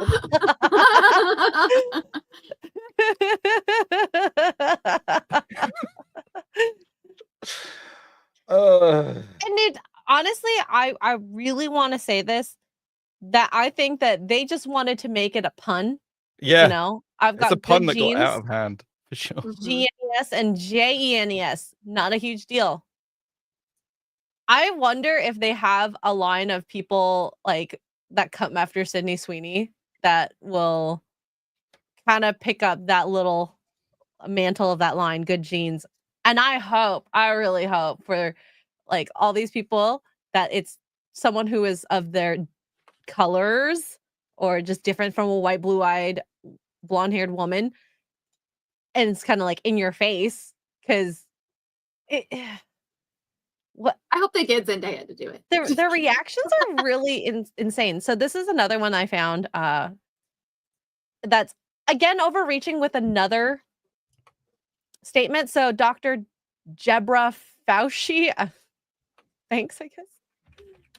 [SPEAKER 1] And honestly, I really want to say this, that I think that they just wanted to make it a pun.
[SPEAKER 2] Yeah.
[SPEAKER 1] I've got
[SPEAKER 2] it's a pun
[SPEAKER 1] good
[SPEAKER 2] that
[SPEAKER 1] genes,
[SPEAKER 2] got out of hand for sure.
[SPEAKER 1] GNES and JENES, not a huge deal. I wonder if they have a line of people like that come after Sydney Sweeney that will kind of pick up that little mantle of that line, good genes. And I really hope for like all these people that it's someone who is of their colors or just different from a white, blue-eyed, blonde-haired woman. And it's kind of like in your face because what
[SPEAKER 3] I hope they get Zendaya to do it.
[SPEAKER 1] their reactions are really insane. So this is another one I found that's again overreaching with another statement. So Dr. Jebra Fauci, thanks, I guess,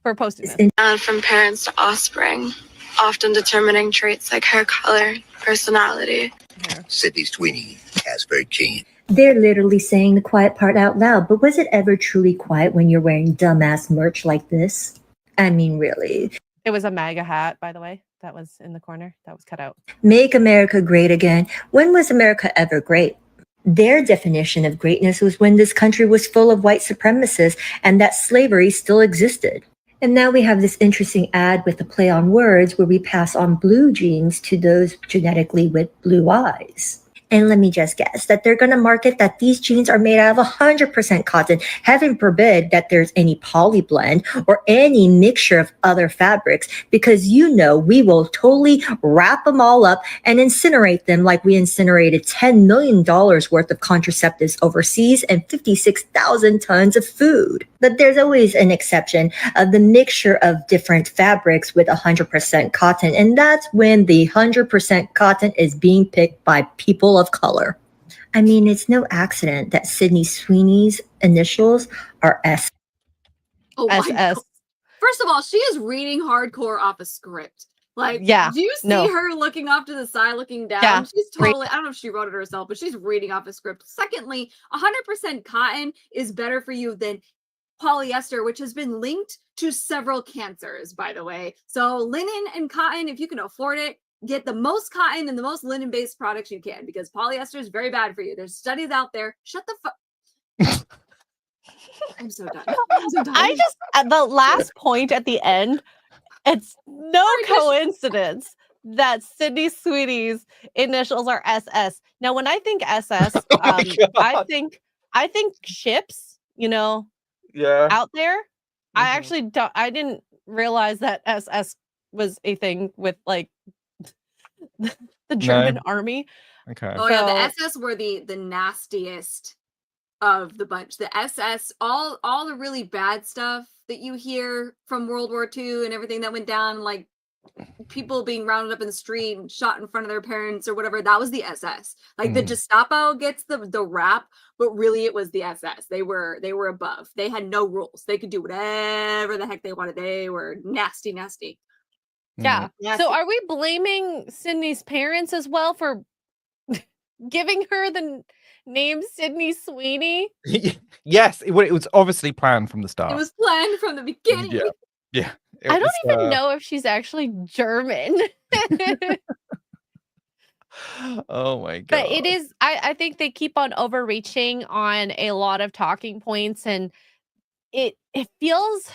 [SPEAKER 1] for posting this.
[SPEAKER 9] From parents to offspring, often determining traits like hair color, personality.
[SPEAKER 10] Sydney Sweeney has very keen.
[SPEAKER 7] They're literally saying the quiet part out loud, but was it ever truly quiet when you're wearing dumbass merch like this? I mean, really.
[SPEAKER 1] It was a MAGA hat, by the way. That was in the corner. That was cut out.
[SPEAKER 7] Make America great again. When was America ever great? Their definition of greatness was when this country was full of white supremacists and that slavery still existed. And now we have this interesting ad with a play on words where we pass on blue genes to those genetically with blue eyes. And let me just guess that they're going to market that these jeans are made out of 100% cotton. Heaven forbid that there's any poly blend or any mixture of other fabrics, because we will totally wrap them all up and incinerate them like we incinerated $10 million worth of contraceptives overseas and 56,000 tons of food. But there's always an exception of the mixture of different fabrics with 100% cotton. And that's when the 100% cotton is being picked by people of color. I mean, it's no accident that Sydney Sweeney's initials are S.
[SPEAKER 3] Oh my
[SPEAKER 1] SS.
[SPEAKER 3] God. First of all, she is reading hardcore off a script. Like,
[SPEAKER 1] Yeah,
[SPEAKER 3] do you see
[SPEAKER 1] no.
[SPEAKER 3] her looking off to the side, looking down?
[SPEAKER 1] Yeah.
[SPEAKER 3] She's totally, I don't know if she wrote it herself, but she's reading off a script. Secondly, 100% cotton is better for you than polyester, which has been linked to several cancers, by the way. So linen and cotton, if you can afford it, get the most cotton and the most linen-based products you can, because polyester is very bad for you. There's studies out there. Shut the fuck. I'm so done. I'm so done.
[SPEAKER 1] I just, at the last point at the end, it's no coincidence that Sydney Sweeney's initials are SS. Now, when I think SS, I think ships, out there. I actually don't, I didn't realize that SS was a thing with like the German army.
[SPEAKER 2] Okay.
[SPEAKER 3] Oh yeah, the SS were the nastiest of the bunch. The SS, all the really bad stuff that you hear from World War II and everything that went down, like people being rounded up in the street and shot in front of their parents or whatever, that was the SS. Like the Gestapo gets the rap, but really it was the SS. They were above. They had no rules. They could do whatever the heck they wanted. They were nasty.
[SPEAKER 1] Yeah.
[SPEAKER 3] Nasty.
[SPEAKER 1] So are we blaming Sydney's parents as well for giving her the name Sydney Sweeney?
[SPEAKER 2] Yes, it was obviously planned from the start.
[SPEAKER 3] It was planned from the beginning.
[SPEAKER 2] Yeah.
[SPEAKER 1] I don't even know if she's actually German.
[SPEAKER 2] Oh my God.
[SPEAKER 1] But it is, I think they keep on overreaching on a lot of talking points, and it feels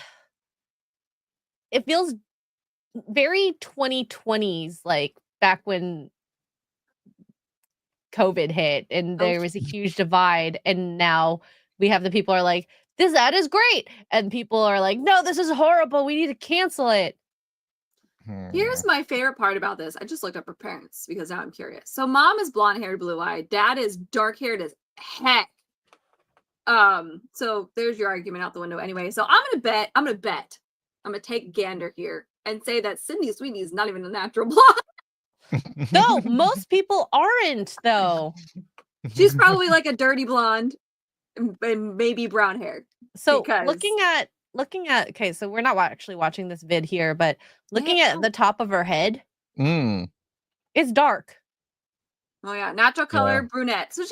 [SPEAKER 1] very 2020s, like back when COVID hit and there was a huge divide, and now we have the people are like, this ad is great, and people are like, no, this is horrible, we need to cancel it.
[SPEAKER 3] Here's my favorite part about this. I just looked up her parents because now I'm curious. So mom is blonde-haired, blue-eyed. Dad is dark-haired as heck. So there's your argument out the window anyway. So I'm gonna take a gander here and say that Sydney Sweeney is not even a natural blonde.
[SPEAKER 1] No, most people aren't though.
[SPEAKER 3] She's probably like a dirty blonde and maybe brown hair.
[SPEAKER 1] So looking at okay, so we're not actually watching this vid here, but looking at the top of her head, it's dark.
[SPEAKER 3] Oh yeah, natural color, brunette. So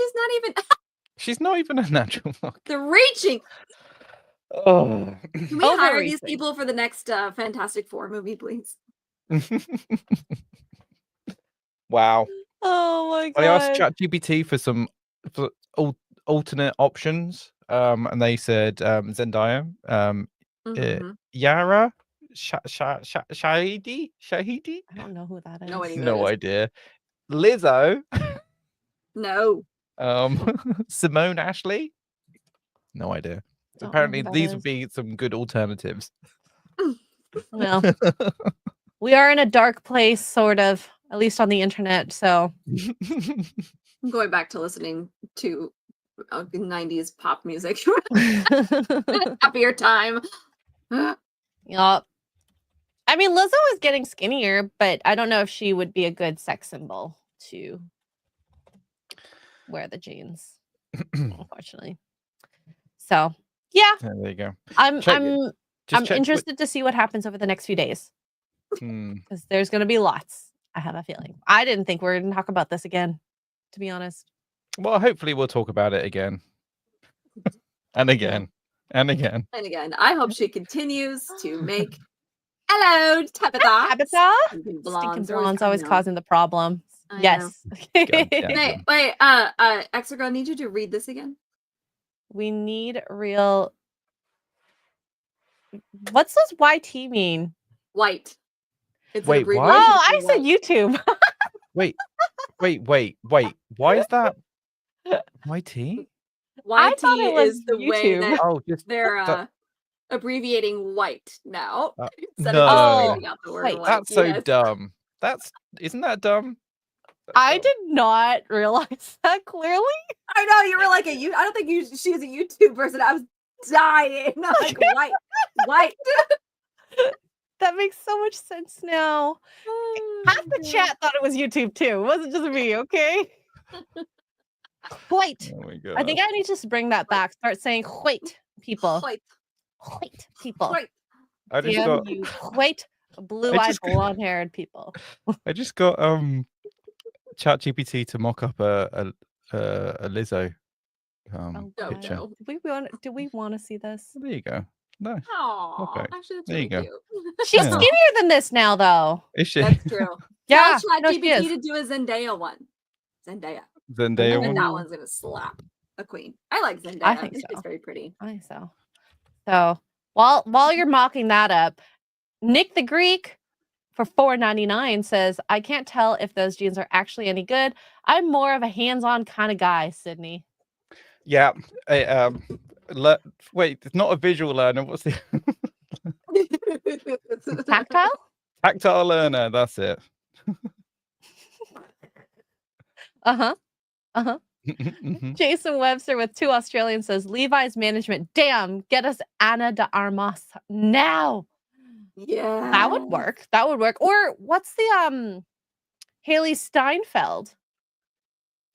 [SPEAKER 3] she's not even
[SPEAKER 2] a natural look.
[SPEAKER 3] They're reaching.
[SPEAKER 2] Oh.
[SPEAKER 3] Can we hire these people for the next Fantastic Four movie, please?
[SPEAKER 2] Wow.
[SPEAKER 1] Oh my God.
[SPEAKER 2] I asked ChatGPT for alternate options, and they said Zendaya, Yara, Shahidi.
[SPEAKER 1] I don't know who that is.
[SPEAKER 3] No idea.
[SPEAKER 2] No idea. Lizzo.
[SPEAKER 3] No.
[SPEAKER 2] Simone Ashley. No idea.
[SPEAKER 1] Don't know
[SPEAKER 2] Apparently,
[SPEAKER 1] who that
[SPEAKER 2] these
[SPEAKER 1] is.
[SPEAKER 2] would be some good alternatives.
[SPEAKER 1] Well, we are in a dark place, sort of, at least on the internet. So
[SPEAKER 3] I'm going back to listening to 90s pop music. Happier time.
[SPEAKER 1] Yup. I mean, Lizzo is getting skinnier, but I don't know if she would be a good sex symbol to wear the jeans, unfortunately. So yeah,
[SPEAKER 2] There you go.
[SPEAKER 1] I'm
[SPEAKER 2] Check
[SPEAKER 1] interested to see what happens over the next few days because there's going to be lots. I have a feeling. I didn't think we were going to talk about this again, to be honest.
[SPEAKER 2] Well, hopefully we'll talk about it again. And again. And again.
[SPEAKER 3] And again, I hope she continues to make hello Tabitha.
[SPEAKER 1] Tabitha?
[SPEAKER 3] Stinking
[SPEAKER 1] Stinking
[SPEAKER 3] blondes
[SPEAKER 1] blondes always causing the problem.
[SPEAKER 3] I
[SPEAKER 1] Yes.
[SPEAKER 3] Hey, wait, Xray Girl, I need you to read this again.
[SPEAKER 1] We need real. What's this YT mean?
[SPEAKER 3] White. It's
[SPEAKER 2] Wait,
[SPEAKER 3] an abbreviation
[SPEAKER 2] what?
[SPEAKER 1] Oh,
[SPEAKER 3] for
[SPEAKER 1] I said
[SPEAKER 3] white.
[SPEAKER 1] YouTube.
[SPEAKER 2] Wait. Why is that YT?
[SPEAKER 1] I thought it
[SPEAKER 3] YT
[SPEAKER 1] was
[SPEAKER 3] is the way
[SPEAKER 1] YouTube.
[SPEAKER 3] that
[SPEAKER 2] Oh, just
[SPEAKER 3] they're
[SPEAKER 2] that-
[SPEAKER 3] abbreviating white now. Instead
[SPEAKER 2] no.
[SPEAKER 3] of spelling out the word
[SPEAKER 1] Wait,
[SPEAKER 3] white.
[SPEAKER 2] That's so
[SPEAKER 3] Yes.
[SPEAKER 2] dumb. Isn't that dumb?
[SPEAKER 1] I did not realize that clearly.
[SPEAKER 3] I know you were like I don't think she's a YouTube person. I was dying. I'm like white.
[SPEAKER 1] That makes so much sense now. Half the chat thought it was YouTube too. It wasn't just me, okay? Wait.
[SPEAKER 2] Oh my god.
[SPEAKER 1] I think I need to just bring that back. Start saying wait, people.
[SPEAKER 3] White.
[SPEAKER 1] Wait, people.
[SPEAKER 3] White.
[SPEAKER 2] I just
[SPEAKER 1] Damn
[SPEAKER 2] got
[SPEAKER 1] you. Wait, blue-eyed, blonde-haired people.
[SPEAKER 2] I just got ChatGPT to mock up a Lizzo picture.
[SPEAKER 3] no.
[SPEAKER 1] Do we want to see this?
[SPEAKER 2] There you go. No.
[SPEAKER 3] Aw,
[SPEAKER 2] Okay.
[SPEAKER 3] actually, that's
[SPEAKER 2] There you
[SPEAKER 3] really
[SPEAKER 2] go.
[SPEAKER 3] cute.
[SPEAKER 1] She's
[SPEAKER 2] Yeah.
[SPEAKER 1] skinnier than this now, though.
[SPEAKER 2] Is she?
[SPEAKER 3] That's true.
[SPEAKER 1] Yeah,
[SPEAKER 3] Tell
[SPEAKER 1] no, she
[SPEAKER 3] ChatGPT
[SPEAKER 1] is.
[SPEAKER 3] to do a Zendaya one. Zendaya.
[SPEAKER 2] Zendaya
[SPEAKER 3] I
[SPEAKER 2] one?
[SPEAKER 3] bet that one's gonna slap a queen. I like Zendaya.
[SPEAKER 1] I think
[SPEAKER 3] She's
[SPEAKER 1] so.
[SPEAKER 3] very pretty.
[SPEAKER 1] I think so. So while you're mocking that up, Nick the Greek for $4.99 says, I can't tell if those jeans are actually any good. I'm more of a hands-on kind of guy, Sydney.
[SPEAKER 2] Yeah. Wait, it's not a visual learner. What's the
[SPEAKER 1] Tactile?
[SPEAKER 2] tactile learner? That's it.
[SPEAKER 1] Uh-huh. Uh-huh. Jason Webster with 2 Australians says, Levi's management, damn, get us Anna de Armas now.
[SPEAKER 3] Yeah.
[SPEAKER 1] That would work. That would work. Or what's the Haley Steinfeld?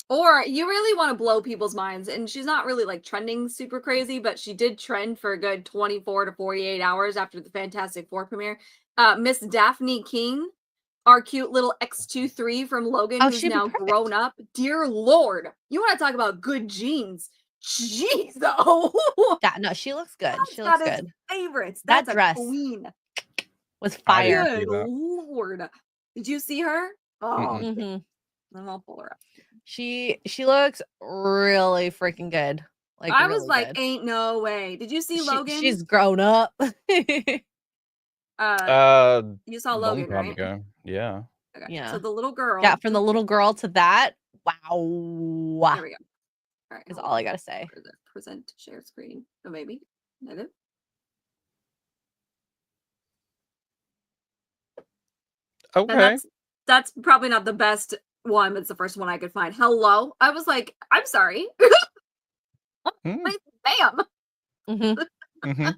[SPEAKER 3] Or you really want to blow people's minds, and she's not really like trending super crazy, but she did trend for a good 24 to 48 hours after the Fantastic Four premiere. Miss Daphne King, our cute little X23 from Logan, who's
[SPEAKER 1] she'd be
[SPEAKER 3] now
[SPEAKER 1] perfect.
[SPEAKER 3] grown up. Dear Lord, you want to talk about good jeans? Jeez, though.
[SPEAKER 1] Yeah, no, she looks good. She
[SPEAKER 3] That's
[SPEAKER 1] looks
[SPEAKER 3] his
[SPEAKER 1] good.
[SPEAKER 3] favorites.
[SPEAKER 1] That
[SPEAKER 3] That's
[SPEAKER 1] dress
[SPEAKER 3] a queen.
[SPEAKER 1] was
[SPEAKER 2] I didn't
[SPEAKER 1] fire.
[SPEAKER 2] see
[SPEAKER 3] Good
[SPEAKER 2] that.
[SPEAKER 3] Lord. Did you see her? Oh,
[SPEAKER 1] Mhm.
[SPEAKER 3] I'll pull her up.
[SPEAKER 1] She looks really freaking good. Like
[SPEAKER 3] I was
[SPEAKER 1] really
[SPEAKER 3] like,
[SPEAKER 1] good.
[SPEAKER 3] ain't no way. Did you see Logan?
[SPEAKER 1] She's grown up.
[SPEAKER 3] You saw
[SPEAKER 2] Long
[SPEAKER 3] Logan,
[SPEAKER 2] time
[SPEAKER 3] right?
[SPEAKER 2] ago. Yeah.
[SPEAKER 3] Okay.
[SPEAKER 1] Yeah.
[SPEAKER 3] So the little girl.
[SPEAKER 1] Yeah, from the little girl to that.
[SPEAKER 3] There
[SPEAKER 1] Wow.
[SPEAKER 3] we go. All right.
[SPEAKER 1] Is
[SPEAKER 3] hold
[SPEAKER 1] all I
[SPEAKER 3] on.
[SPEAKER 1] gotta say.
[SPEAKER 3] Where's the present share screen. Oh, maybe. Is it? And
[SPEAKER 2] Okay.
[SPEAKER 3] that's probably not the best one, but it's the first one I could find. Hello. I was like, I'm sorry.
[SPEAKER 2] Mm,
[SPEAKER 3] Like, bam.
[SPEAKER 1] Mhm.
[SPEAKER 2] mhm.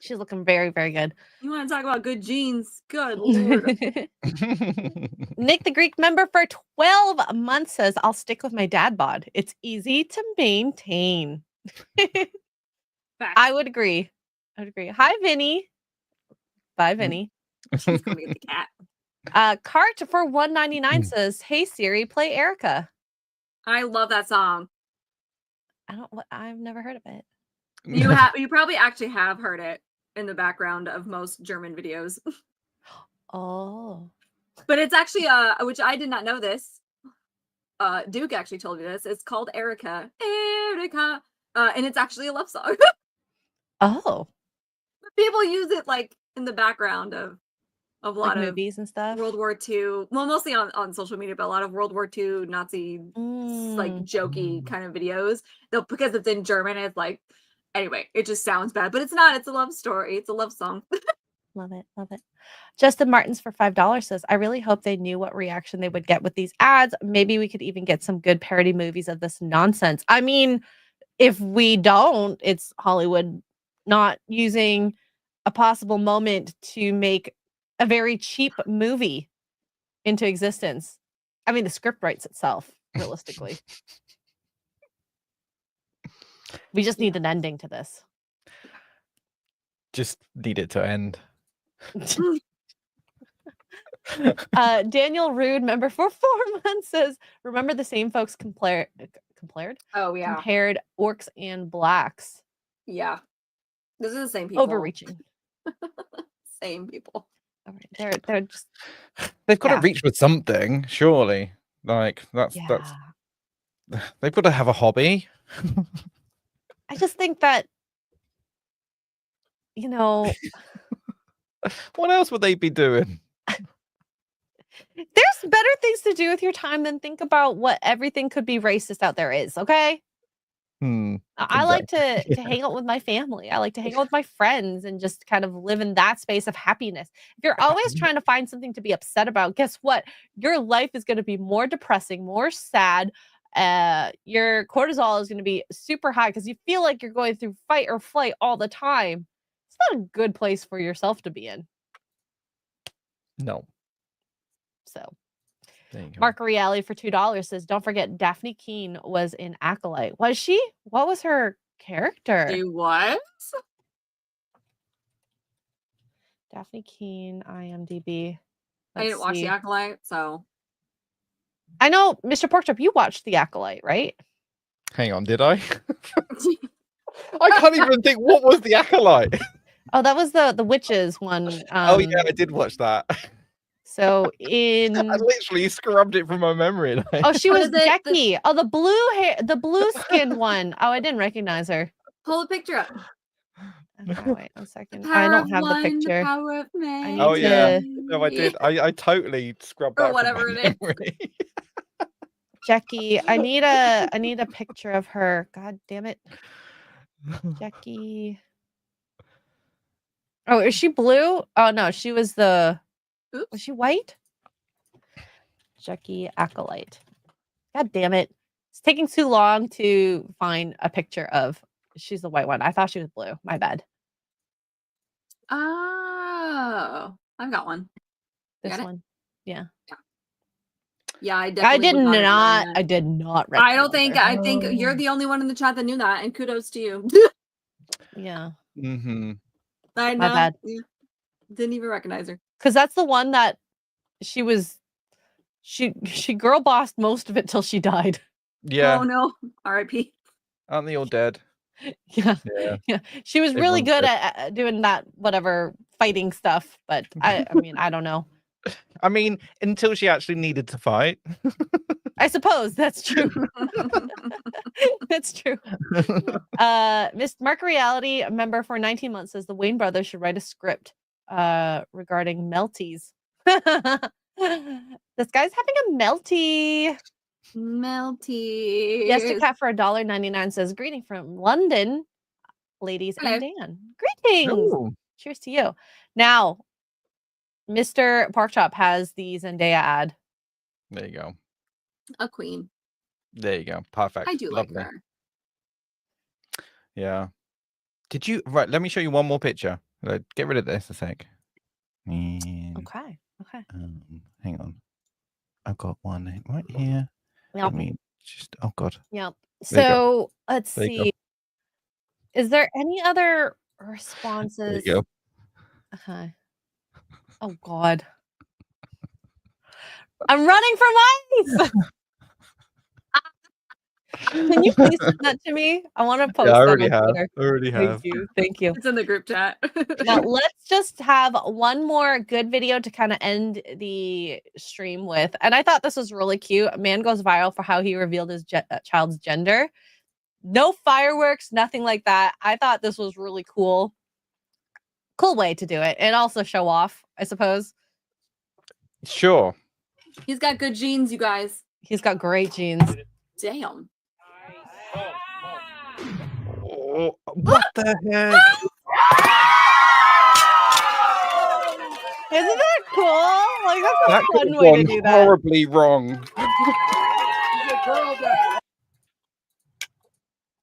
[SPEAKER 1] She's looking very, very good.
[SPEAKER 3] You want to talk about good jeans? Good Lord.
[SPEAKER 1] Nick the Greek member for 12 months says, I'll stick with my dad bod. It's easy to maintain. I would agree. I would agree. Hi, Vinny. Bye, Vinny.
[SPEAKER 3] She's going to get the cat.
[SPEAKER 1] Cart for $1.99 says, Hey Siri, play Erica.
[SPEAKER 3] I love that song.
[SPEAKER 1] I've never heard of it.
[SPEAKER 3] You probably actually have heard it in the background of most German videos.
[SPEAKER 1] Oh.
[SPEAKER 3] But it's actually which I did not know this. Duke actually told me this. It's called Erica. Erica. And it's actually a love song.
[SPEAKER 1] Oh.
[SPEAKER 3] People use it like in the background of of a
[SPEAKER 1] Like
[SPEAKER 3] lot of
[SPEAKER 1] movies and stuff.
[SPEAKER 3] World War II. Well, mostly on social media, but a lot of World War II Nazi like jokey kind of videos. Though because it's in German, it's like anyway, it just sounds bad, but it's not. It's a love story. It's a love song.
[SPEAKER 1] Love it. Love it. Justin Martins for $5 says, I really hope they knew what reaction they would get with these ads. Maybe we could even get some good parody movies of this nonsense. I mean, if we don't, it's Hollywood not using a possible moment to make a very cheap movie into existence. I mean, the script writes itself, realistically. We just need an ending to this.
[SPEAKER 2] Just need it to end.
[SPEAKER 1] Daniel Rude, member for 4 months, says, remember the same folks compared
[SPEAKER 3] Oh yeah,
[SPEAKER 1] compared orcs and blacks.
[SPEAKER 3] yeah. This is the same people.
[SPEAKER 1] Overreaching.
[SPEAKER 3] Same people.
[SPEAKER 1] All right. They're just
[SPEAKER 2] They've got to reach with something, surely. Like that's they've got to have a hobby.
[SPEAKER 1] I just think that, you know,
[SPEAKER 2] what else would they be doing?
[SPEAKER 1] there's better things to do with your time than think about what everything could be racist out there is, okay? I like to hang out with my family. I like to hang out with my friends and just kind of live in that space of happiness. If you're always trying to find something to be upset about, guess what? Your life is going to be more depressing, more sad. Your cortisol is going to be super high because you feel like you're going through fight or flight all the time. It's not a good place for yourself to be in.
[SPEAKER 2] No.
[SPEAKER 1] So,
[SPEAKER 2] there you go.
[SPEAKER 1] Mark Reale for $2 says, don't forget Daphne Keene was in Acolyte. Was she? What was her character?
[SPEAKER 3] She was?
[SPEAKER 1] Daphne Keene, IMDb.
[SPEAKER 3] I didn't watch The Acolyte, so.
[SPEAKER 1] I know, Mr. Porkchop, you watched The Acolyte, right?
[SPEAKER 2] Hang on, did I? I can't even think what was The Acolyte.
[SPEAKER 1] Oh, that was the witches one.
[SPEAKER 2] Oh yeah, I did watch that.
[SPEAKER 1] So
[SPEAKER 2] I literally scrubbed it from my memory. Like.
[SPEAKER 1] Oh, she was Jackie. The blue skinned one. Oh, I didn't recognize her.
[SPEAKER 3] Pull the picture up.
[SPEAKER 1] Okay, wait 1 second. I don't have the picture.
[SPEAKER 2] Oh yeah, no, I did. I totally scrubbed that.
[SPEAKER 3] Or whatever it is.
[SPEAKER 1] Jackie, I need a picture of her. God damn it, Jackie. Oh, is she blue? Oh no, she was the.
[SPEAKER 3] Oops.
[SPEAKER 1] Was she white? Jackie Acolyte. God damn it. It's taking too long to find a picture of. She's the white one. I thought she was blue. My bad.
[SPEAKER 3] Oh, I've got one.
[SPEAKER 1] This one. Yeah.
[SPEAKER 3] Yeah, I definitely.
[SPEAKER 1] I did not.
[SPEAKER 3] I don't think. Her. I think you're the only one in the chat that knew that, and kudos to you.
[SPEAKER 1] Yeah.
[SPEAKER 2] Mm-hmm.
[SPEAKER 3] I know.
[SPEAKER 1] My bad.
[SPEAKER 3] Yeah. Didn't even recognize her.
[SPEAKER 1] Because that's the one that she girl bossed most of it till she died.
[SPEAKER 2] Yeah.
[SPEAKER 3] Oh no. R.I.P.
[SPEAKER 2] Aren't they all dead?
[SPEAKER 1] Yeah. She was really good at doing that whatever fighting stuff, but I mean, I don't know.
[SPEAKER 2] I mean, until she actually needed to fight.
[SPEAKER 1] I suppose that's true. That's true. Miss Mark Reality, a member for 19 months, says the Wayne brothers should write a script regarding melties. This guy's having a melty.
[SPEAKER 3] Melty.
[SPEAKER 1] Yes, to cat for $1.99 says greeting from London, ladies and Dan. Greetings.
[SPEAKER 2] Ooh.
[SPEAKER 1] Cheers to you. Now, Mr. Porkchop has the Zendaya ad.
[SPEAKER 2] There you go.
[SPEAKER 3] A queen.
[SPEAKER 2] There you go. Perfect.
[SPEAKER 3] I do
[SPEAKER 2] Lovely.
[SPEAKER 3] like her.
[SPEAKER 2] Yeah. Did you right? Let me show you one more picture. Get rid of this a sec. And,
[SPEAKER 1] Okay.
[SPEAKER 2] hang on. I've got one right here.
[SPEAKER 1] Yep.
[SPEAKER 2] Let me just. Oh God.
[SPEAKER 1] Yep.
[SPEAKER 2] There you
[SPEAKER 1] So let's
[SPEAKER 2] There you
[SPEAKER 1] see. Is there any other responses?
[SPEAKER 2] There you go.
[SPEAKER 1] Okay. Oh God. I'm running for mice. Can you please send that to me? I want to post
[SPEAKER 2] Yeah, I
[SPEAKER 1] that
[SPEAKER 2] already
[SPEAKER 1] on
[SPEAKER 2] have.
[SPEAKER 1] Twitter.
[SPEAKER 2] I already have.
[SPEAKER 1] Thank you.
[SPEAKER 3] It's in the group chat.
[SPEAKER 1] Now let's just have one more good video to kind of end the stream with. And I thought this was really cute. A man goes viral for how he revealed his child's gender. No fireworks, nothing like that. I thought this was really cool. Cool way to do it. And also show off, I suppose.
[SPEAKER 2] Sure.
[SPEAKER 3] He's got good genes, you guys.
[SPEAKER 1] He's got great genes.
[SPEAKER 3] Damn.
[SPEAKER 2] Oh, what the heck?
[SPEAKER 1] Isn't that cool? Like, that's a
[SPEAKER 2] That could
[SPEAKER 1] fun
[SPEAKER 2] have
[SPEAKER 1] way to
[SPEAKER 2] gone
[SPEAKER 1] do that.
[SPEAKER 2] horribly wrong.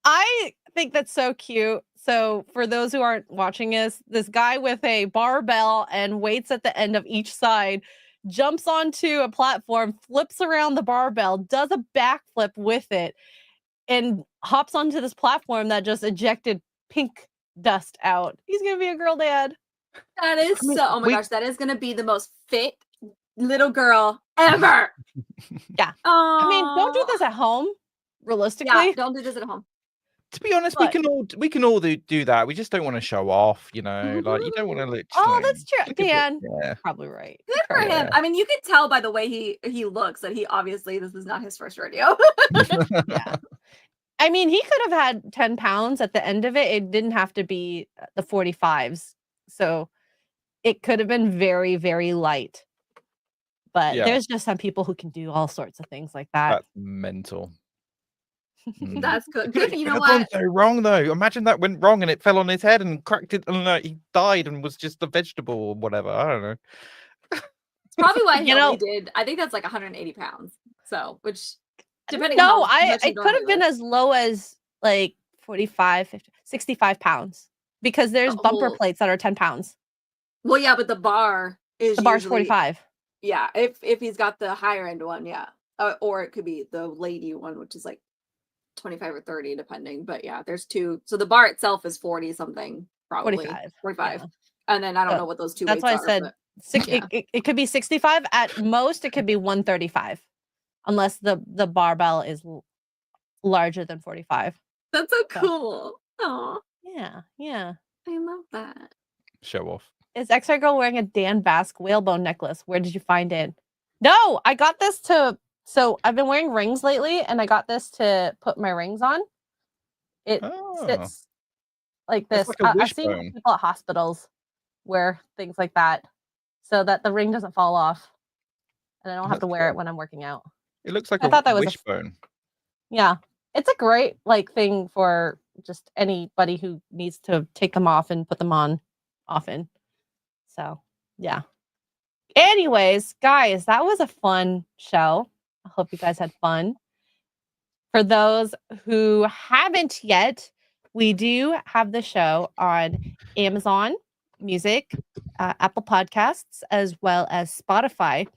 [SPEAKER 1] I think that's so cute. So for those who aren't watching this guy with a barbell and weights at the end of each side jumps onto a platform, flips around the barbell, does a backflip with it, and hops onto this platform that just ejected pink dust out. He's gonna be a girl dad.
[SPEAKER 3] That is oh my gosh, that is gonna be the most fit little girl ever.
[SPEAKER 1] Yeah. I mean, don't do this at home, realistically.
[SPEAKER 3] Yeah, don't do this at home.
[SPEAKER 2] To be honest, we can all do that. We just don't want to show off, you know. Like you don't want to look.
[SPEAKER 1] Oh, that's true, Dan.
[SPEAKER 2] Yeah.
[SPEAKER 1] Probably right.
[SPEAKER 3] Good for him. I mean, you can tell by the way he looks that he obviously this is not his first rodeo.
[SPEAKER 1] Yeah. I mean, he could have had 10 pounds at the end of it. It didn't have to be the 45s. So it could have been very, very light. But there's just some people who can do all sorts of things like that.
[SPEAKER 2] That's mental.
[SPEAKER 3] That's good. Good. You know
[SPEAKER 2] That's
[SPEAKER 3] what?
[SPEAKER 2] so wrong though. Imagine that went wrong and it fell on his head and cracked it, and he died and was just a vegetable or whatever. I don't know.
[SPEAKER 3] It's probably why he only did. I think that's like 180 pounds. So, which depending.
[SPEAKER 1] No,
[SPEAKER 3] on
[SPEAKER 1] it could have been as low as like 45, 50, 65 pounds because there's bumper plates that are 10 pounds.
[SPEAKER 3] Well, yeah, but the bar's
[SPEAKER 1] usually 45.
[SPEAKER 3] Yeah, if he's got the higher end one, yeah, or it could be the lady one, which is like 25 or 30 depending. But yeah, there's two. So the bar itself is 40 something, probably 45. Yeah. And then I don't know what those two.
[SPEAKER 1] That's why I said
[SPEAKER 3] yeah.
[SPEAKER 1] it could be 65 at most. It could be 135, unless the barbell is larger than 45.
[SPEAKER 3] That's so cool. Oh
[SPEAKER 1] yeah,
[SPEAKER 3] I love that.
[SPEAKER 2] Show off.
[SPEAKER 1] Is Xray Girl wearing a Dan Basque whalebone necklace? Where did you find it? No, I got this so I've been wearing rings lately, and I got this to put my rings on. It sits like this.
[SPEAKER 2] Like
[SPEAKER 1] I've seen people at hospitals wear things like that so that the ring doesn't fall off, and I don't have to wear it when I'm working out.
[SPEAKER 2] It looks like
[SPEAKER 1] I thought that was
[SPEAKER 2] wishbone.
[SPEAKER 1] Yeah, it's a great thing for just anybody who needs to take them off and put them on often. So yeah. Anyways, guys, that was a fun show. I hope you guys had fun. For those who haven't yet, we do have the show on Amazon Music, Apple Podcasts, as well as Spotify,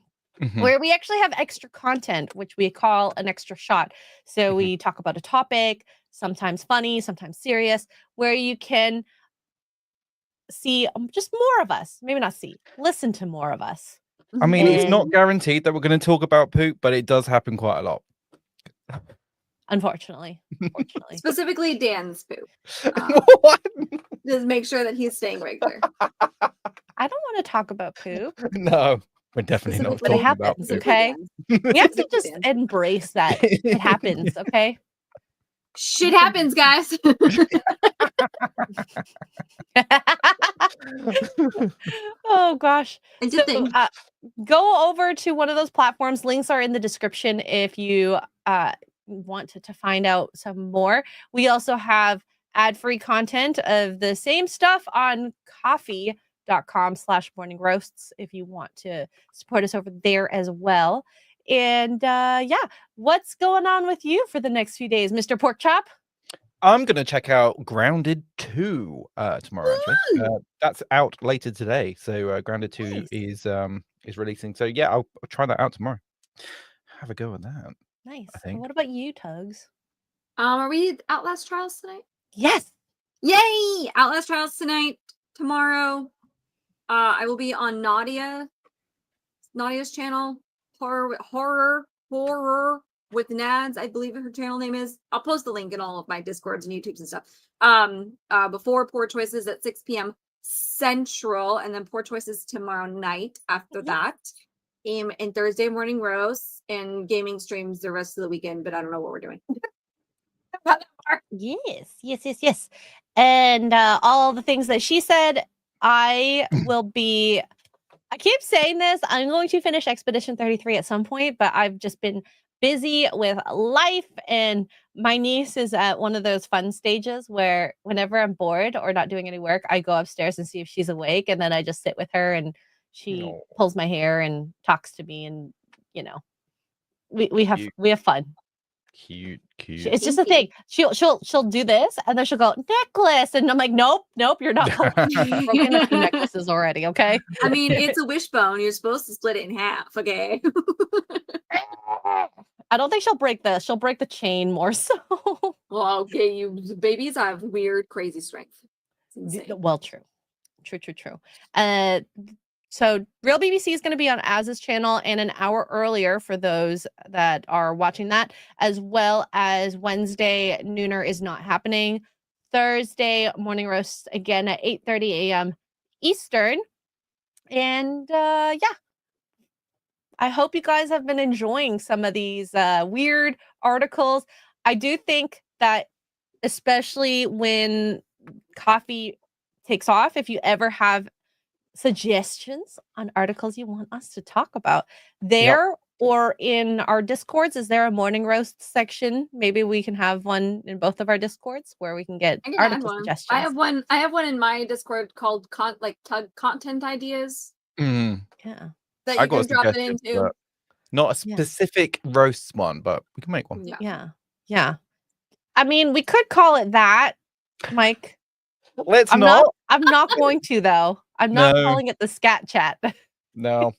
[SPEAKER 1] where we actually have extra content, which we call an extra shot. So we talk about a topic, sometimes funny, sometimes serious, where you can see just more of us. Maybe not see, listen to more of us.
[SPEAKER 2] I mean, it's not guaranteed that we're going to talk about poop, but it does happen quite a lot.
[SPEAKER 1] Unfortunately.
[SPEAKER 3] Specifically Dan's poop.
[SPEAKER 2] What?
[SPEAKER 3] Just make sure that he's staying regular.
[SPEAKER 1] I don't want to talk about poop.
[SPEAKER 2] No, we're definitely not
[SPEAKER 1] But it
[SPEAKER 2] talking
[SPEAKER 1] happens,
[SPEAKER 2] about poop.
[SPEAKER 1] okay? We have to just embrace that. It happens, okay?
[SPEAKER 3] Shit happens, guys.
[SPEAKER 1] Oh gosh.
[SPEAKER 3] So,
[SPEAKER 1] go over to one of those platforms. Links are in the description if you want to find out some more. We also have ad-free content of the same stuff on coffee.com/morning roasts if you want to support us over there as well. And what's going on with you for the next few days, Mr. Porkchop?
[SPEAKER 2] I'm going to check out Grounded 2 tomorrow, actually. That's out later today. So Grounded 2 is releasing. So yeah, I'll try that out tomorrow. Have a go at that.
[SPEAKER 1] Nice.
[SPEAKER 2] I think.
[SPEAKER 1] What about you, Tuggs?
[SPEAKER 3] Are we Outlast Trials tonight?
[SPEAKER 1] Yes.
[SPEAKER 3] Yay! Outlast Trials tonight. Tomorrow, I will be on Nadia's channel. Horror with Nads, I believe her channel name is. I'll post the link in all of my Discords and YouTubes and stuff. Before Poor Choices at 6 p.m. Central, and then Poor Choices tomorrow night after that. And Thursday morning roast and gaming streams the rest of the weekend, but I don't know what we're doing.
[SPEAKER 1] Yes. And all the things that she said, I will be I keep saying this. I'm going to finish Expedition 33 at some point, but I've just been busy with life, and my niece is at one of those fun stages where whenever I'm bored or not doing any work, I go upstairs and see if she's awake, and then I just sit with her and she pulls my hair and talks to me, and you know, we have fun.
[SPEAKER 2] Cute.
[SPEAKER 1] It's just a thing. She'll do this, and then she'll go necklace, and I'm like, nope, you're not broken a few necklaces already. Okay.
[SPEAKER 3] I mean, it's a wishbone. You're supposed to split it in half. Okay.
[SPEAKER 1] I don't think she'll break this. She'll break the chain more so.
[SPEAKER 3] Well, okay, you babies have weird, crazy strength.
[SPEAKER 1] Well, true. So Real BBC is going to be on Az's channel and an hour earlier for those that are watching that, as well as Wednesday Nooner is not happening. Thursday morning roast again at 8:30 a.m. Eastern. And yeah, I hope you guys have been enjoying some of these weird articles. I do think that, especially when coffee takes off, if you ever have suggestions on articles you want us to talk about there or in our Discords, is there a morning roast section? Maybe we can have one in both of our Discords where we can get article suggestions.
[SPEAKER 3] I have one in my Discord called content ideas.
[SPEAKER 2] Mm.
[SPEAKER 1] Yeah.
[SPEAKER 3] That you can drop it into.
[SPEAKER 2] Not a specific roast one, but we can make one.
[SPEAKER 1] Yeah. I mean, we could call it that, Mike.
[SPEAKER 2] I'm not
[SPEAKER 1] going to, though. I'm not calling it the scat chat.
[SPEAKER 2] No.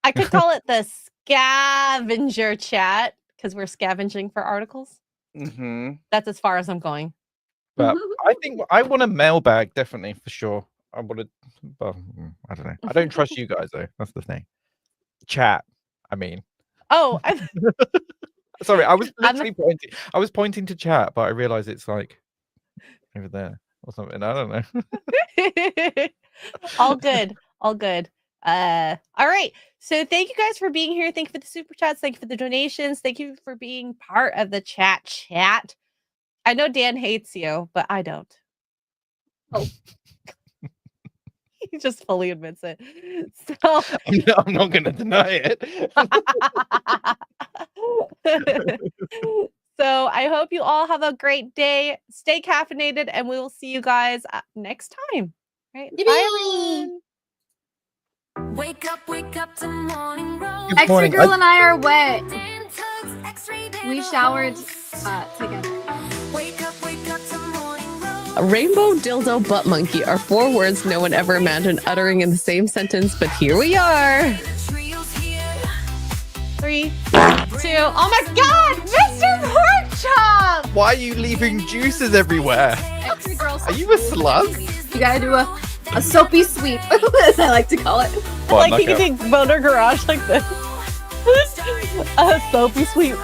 [SPEAKER 1] I could call it the scavenger chat because we're scavenging for articles.
[SPEAKER 2] Mm-hmm.
[SPEAKER 1] That's as far as I'm going.
[SPEAKER 2] But I think I want a mailbag, definitely, for sure. I want to, but I don't know. I don't trust you guys, though. That's the thing. Chat, I mean.
[SPEAKER 1] Oh,
[SPEAKER 2] sorry. I was literally pointing. I was pointing to chat, but I realized it's like over there or something. I don't know.
[SPEAKER 1] All good. All right. So thank you guys for being here. Thank you for the super chats. Thank you for the donations. Thank you for being part of the chat. I know Dan hates you, but I don't. Oh. He just fully admits it. So
[SPEAKER 2] I'm not going to deny it.
[SPEAKER 1] So I hope you all have a great day. Stay caffeinated, and we will see you guys next time. Right? Bye, everyone.
[SPEAKER 4] Wake up to morning roll.
[SPEAKER 3] Xray Girl and I are wet. We showered together.
[SPEAKER 4] Wake up to morning roll.
[SPEAKER 5] A rainbow, dildo, butt monkey are 4 words no one ever imagined uttering in the same sentence, but here we are.
[SPEAKER 1] 3, 2. Oh my God, Mr. Porkchop!
[SPEAKER 2] Why are you leaving juices everywhere? Are you a slug?
[SPEAKER 3] You gotta do a soapy sweep, as I like to call it.
[SPEAKER 1] Like he can do Boner Garage like this. A soapy sweep.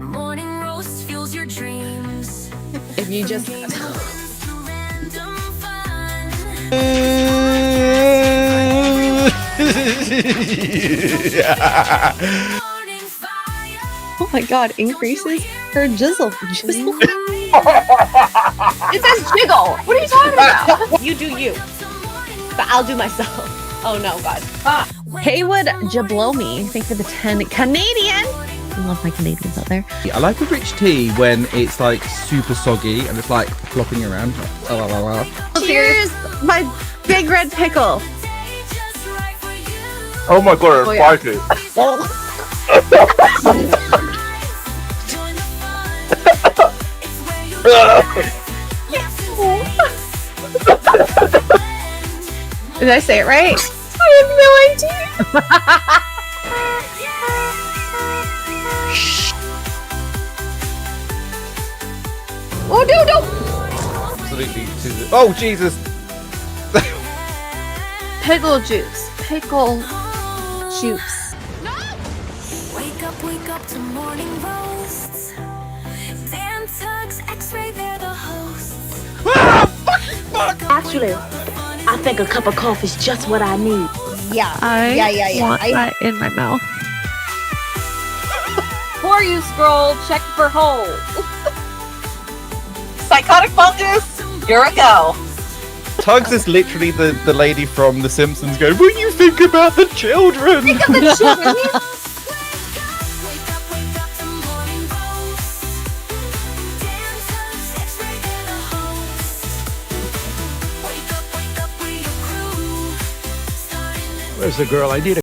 [SPEAKER 4] Morning roast fuels your dreams.
[SPEAKER 5] If you just oh my God, increases her jizzle.
[SPEAKER 3] It says jiggle. What are you talking about?
[SPEAKER 1] You do you, but I'll do myself. Oh no, God.
[SPEAKER 5] Haywood Jablomi, thanks for the 10 Canadian. I love my Canadians out there.
[SPEAKER 6] I like a rich tea when it's like super soggy and it's like flopping around.
[SPEAKER 1] Here's my big red pickle.
[SPEAKER 10] Oh my God, it's spicy.
[SPEAKER 1] Did I say it right? I have no idea. Oh no!
[SPEAKER 2] Absolutely. Oh Jesus!
[SPEAKER 3] Pickle juice. Pickle juice.
[SPEAKER 4] Wake up to morning roasts. Dan, Tuggs, Xray, they're the hosts.
[SPEAKER 13] Actually, I think a cup of coffee is just what I need.
[SPEAKER 1] Yeah. I want that in my mouth.
[SPEAKER 3] Pour
[SPEAKER 14] Before you scroll, check for holes.
[SPEAKER 15] Psychotic fungus, you're a go.
[SPEAKER 2] Tuggs is literally the lady from The Simpsons going, will you think about the children?
[SPEAKER 3] Think of the children.
[SPEAKER 16] Where's the girl? I need a